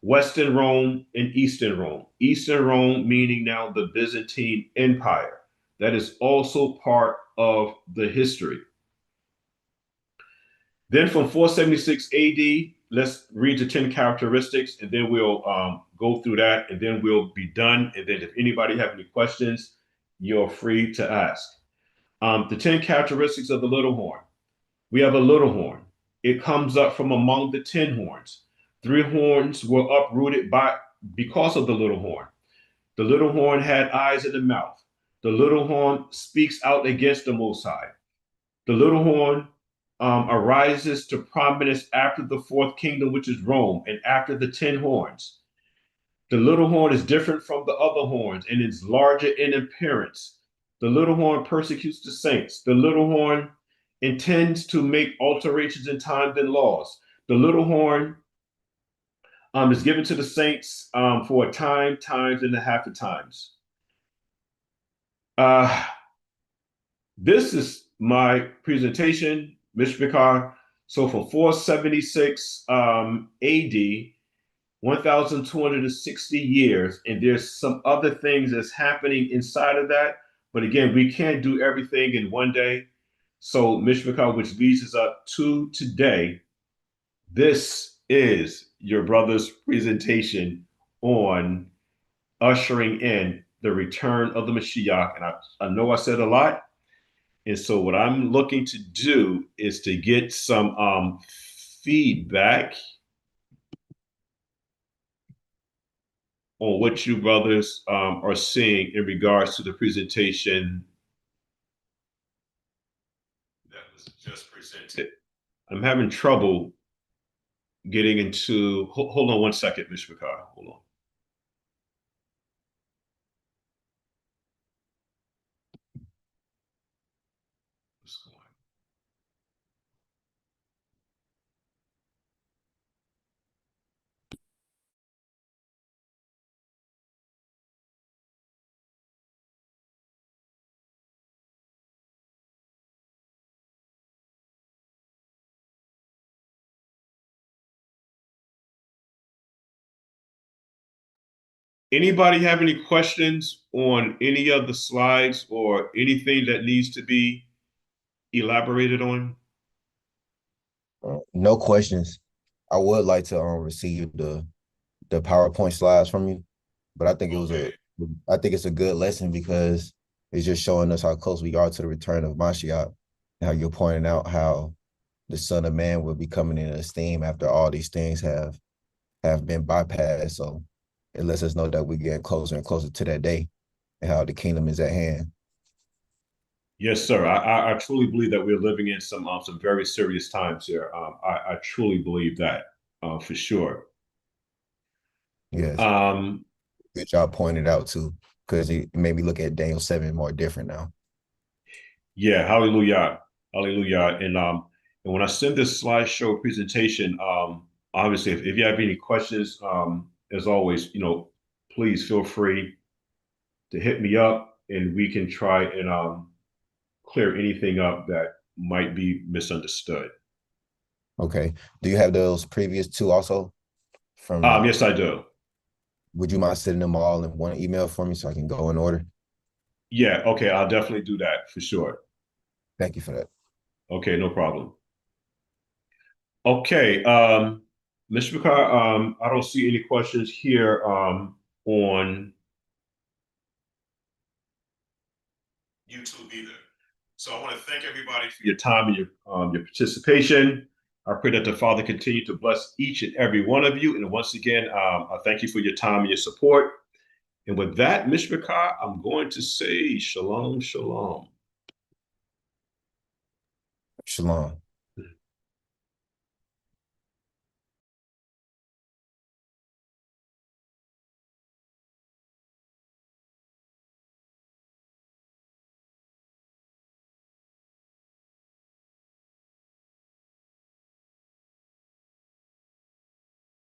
Western Rome and Eastern Rome. Eastern Rome meaning now the Byzantine Empire. That is also part of the history. Then from 476 AD, let's read the 10 characteristics, and then we'll go through that, and then we'll be done. And then if anybody have any questions, you're free to ask. The 10 characteristics of the little horn. We have a little horn. It comes up from among the 10 horns. 3 horns were uprooted because of the little horn. The little horn had eyes in the mouth. The little horn speaks out against the Most High. The little horn arises to prominence after the fourth kingdom, which is Rome, and after the 10 horns. The little horn is different from the other horns and is larger in appearance. The little horn persecutes the saints. The little horn intends to make alterations in times and laws. The little horn is given to the saints for a time, times, and a half of times. This is my presentation, Mishvikar. So from 476 AD, 1,260 years, and there's some other things that's happening inside of that. But again, we can't do everything in one day. So Mishvikar, which leads us up to today, this is your brother's presentation on ushering in the return of the Mashiyach. And I know I said a lot, And so what I'm looking to do is to get some feedback on what you brothers are seeing in regards to the presentation that was just presented. I'm having trouble getting into, hold on one second, Mr. McCarr, hold on. What's going on? Anybody have any questions on any of the slides or anything that needs to be elaborated on? No questions. I would like to receive the PowerPoint slides from you, but I think I think it's a good lesson because it's just showing us how close we are to the return of Mashiyach. And how you're pointing out how the Son of Man will be coming in esteem after all these things have been bypassed. So it lets us know that we're getting closer and closer to that day and how the kingdom is at hand. Yes, sir. I truly believe that we're living in some very serious times here. I truly believe that for sure. Yes. Um, Good job pointing it out too, because it made me look at Daniel 7 more different now. yeah, hallelujah, hallelujah. And when I send this slideshow presentation, obviously, if you have any questions, as always, please feel free to hit me up, and we can try and clear anything up that might be misunderstood. Okay. Do you have those previous two also from Yes, I do. would you mind sending them all in one email for me so I can go in order? Yeah, okay, I'll definitely do that for sure. Thank you for that. Okay, no problem. Okay, Mr. McCarr, I don't see any questions here on YouTube either. So I want to thank everybody for your time and your participation. I pray that the Father continue to bless each and every one of you. And once again, I thank you for your time and your support. And with that, Mr. McCarr, I'm going to say shalom, shalom. Shalom.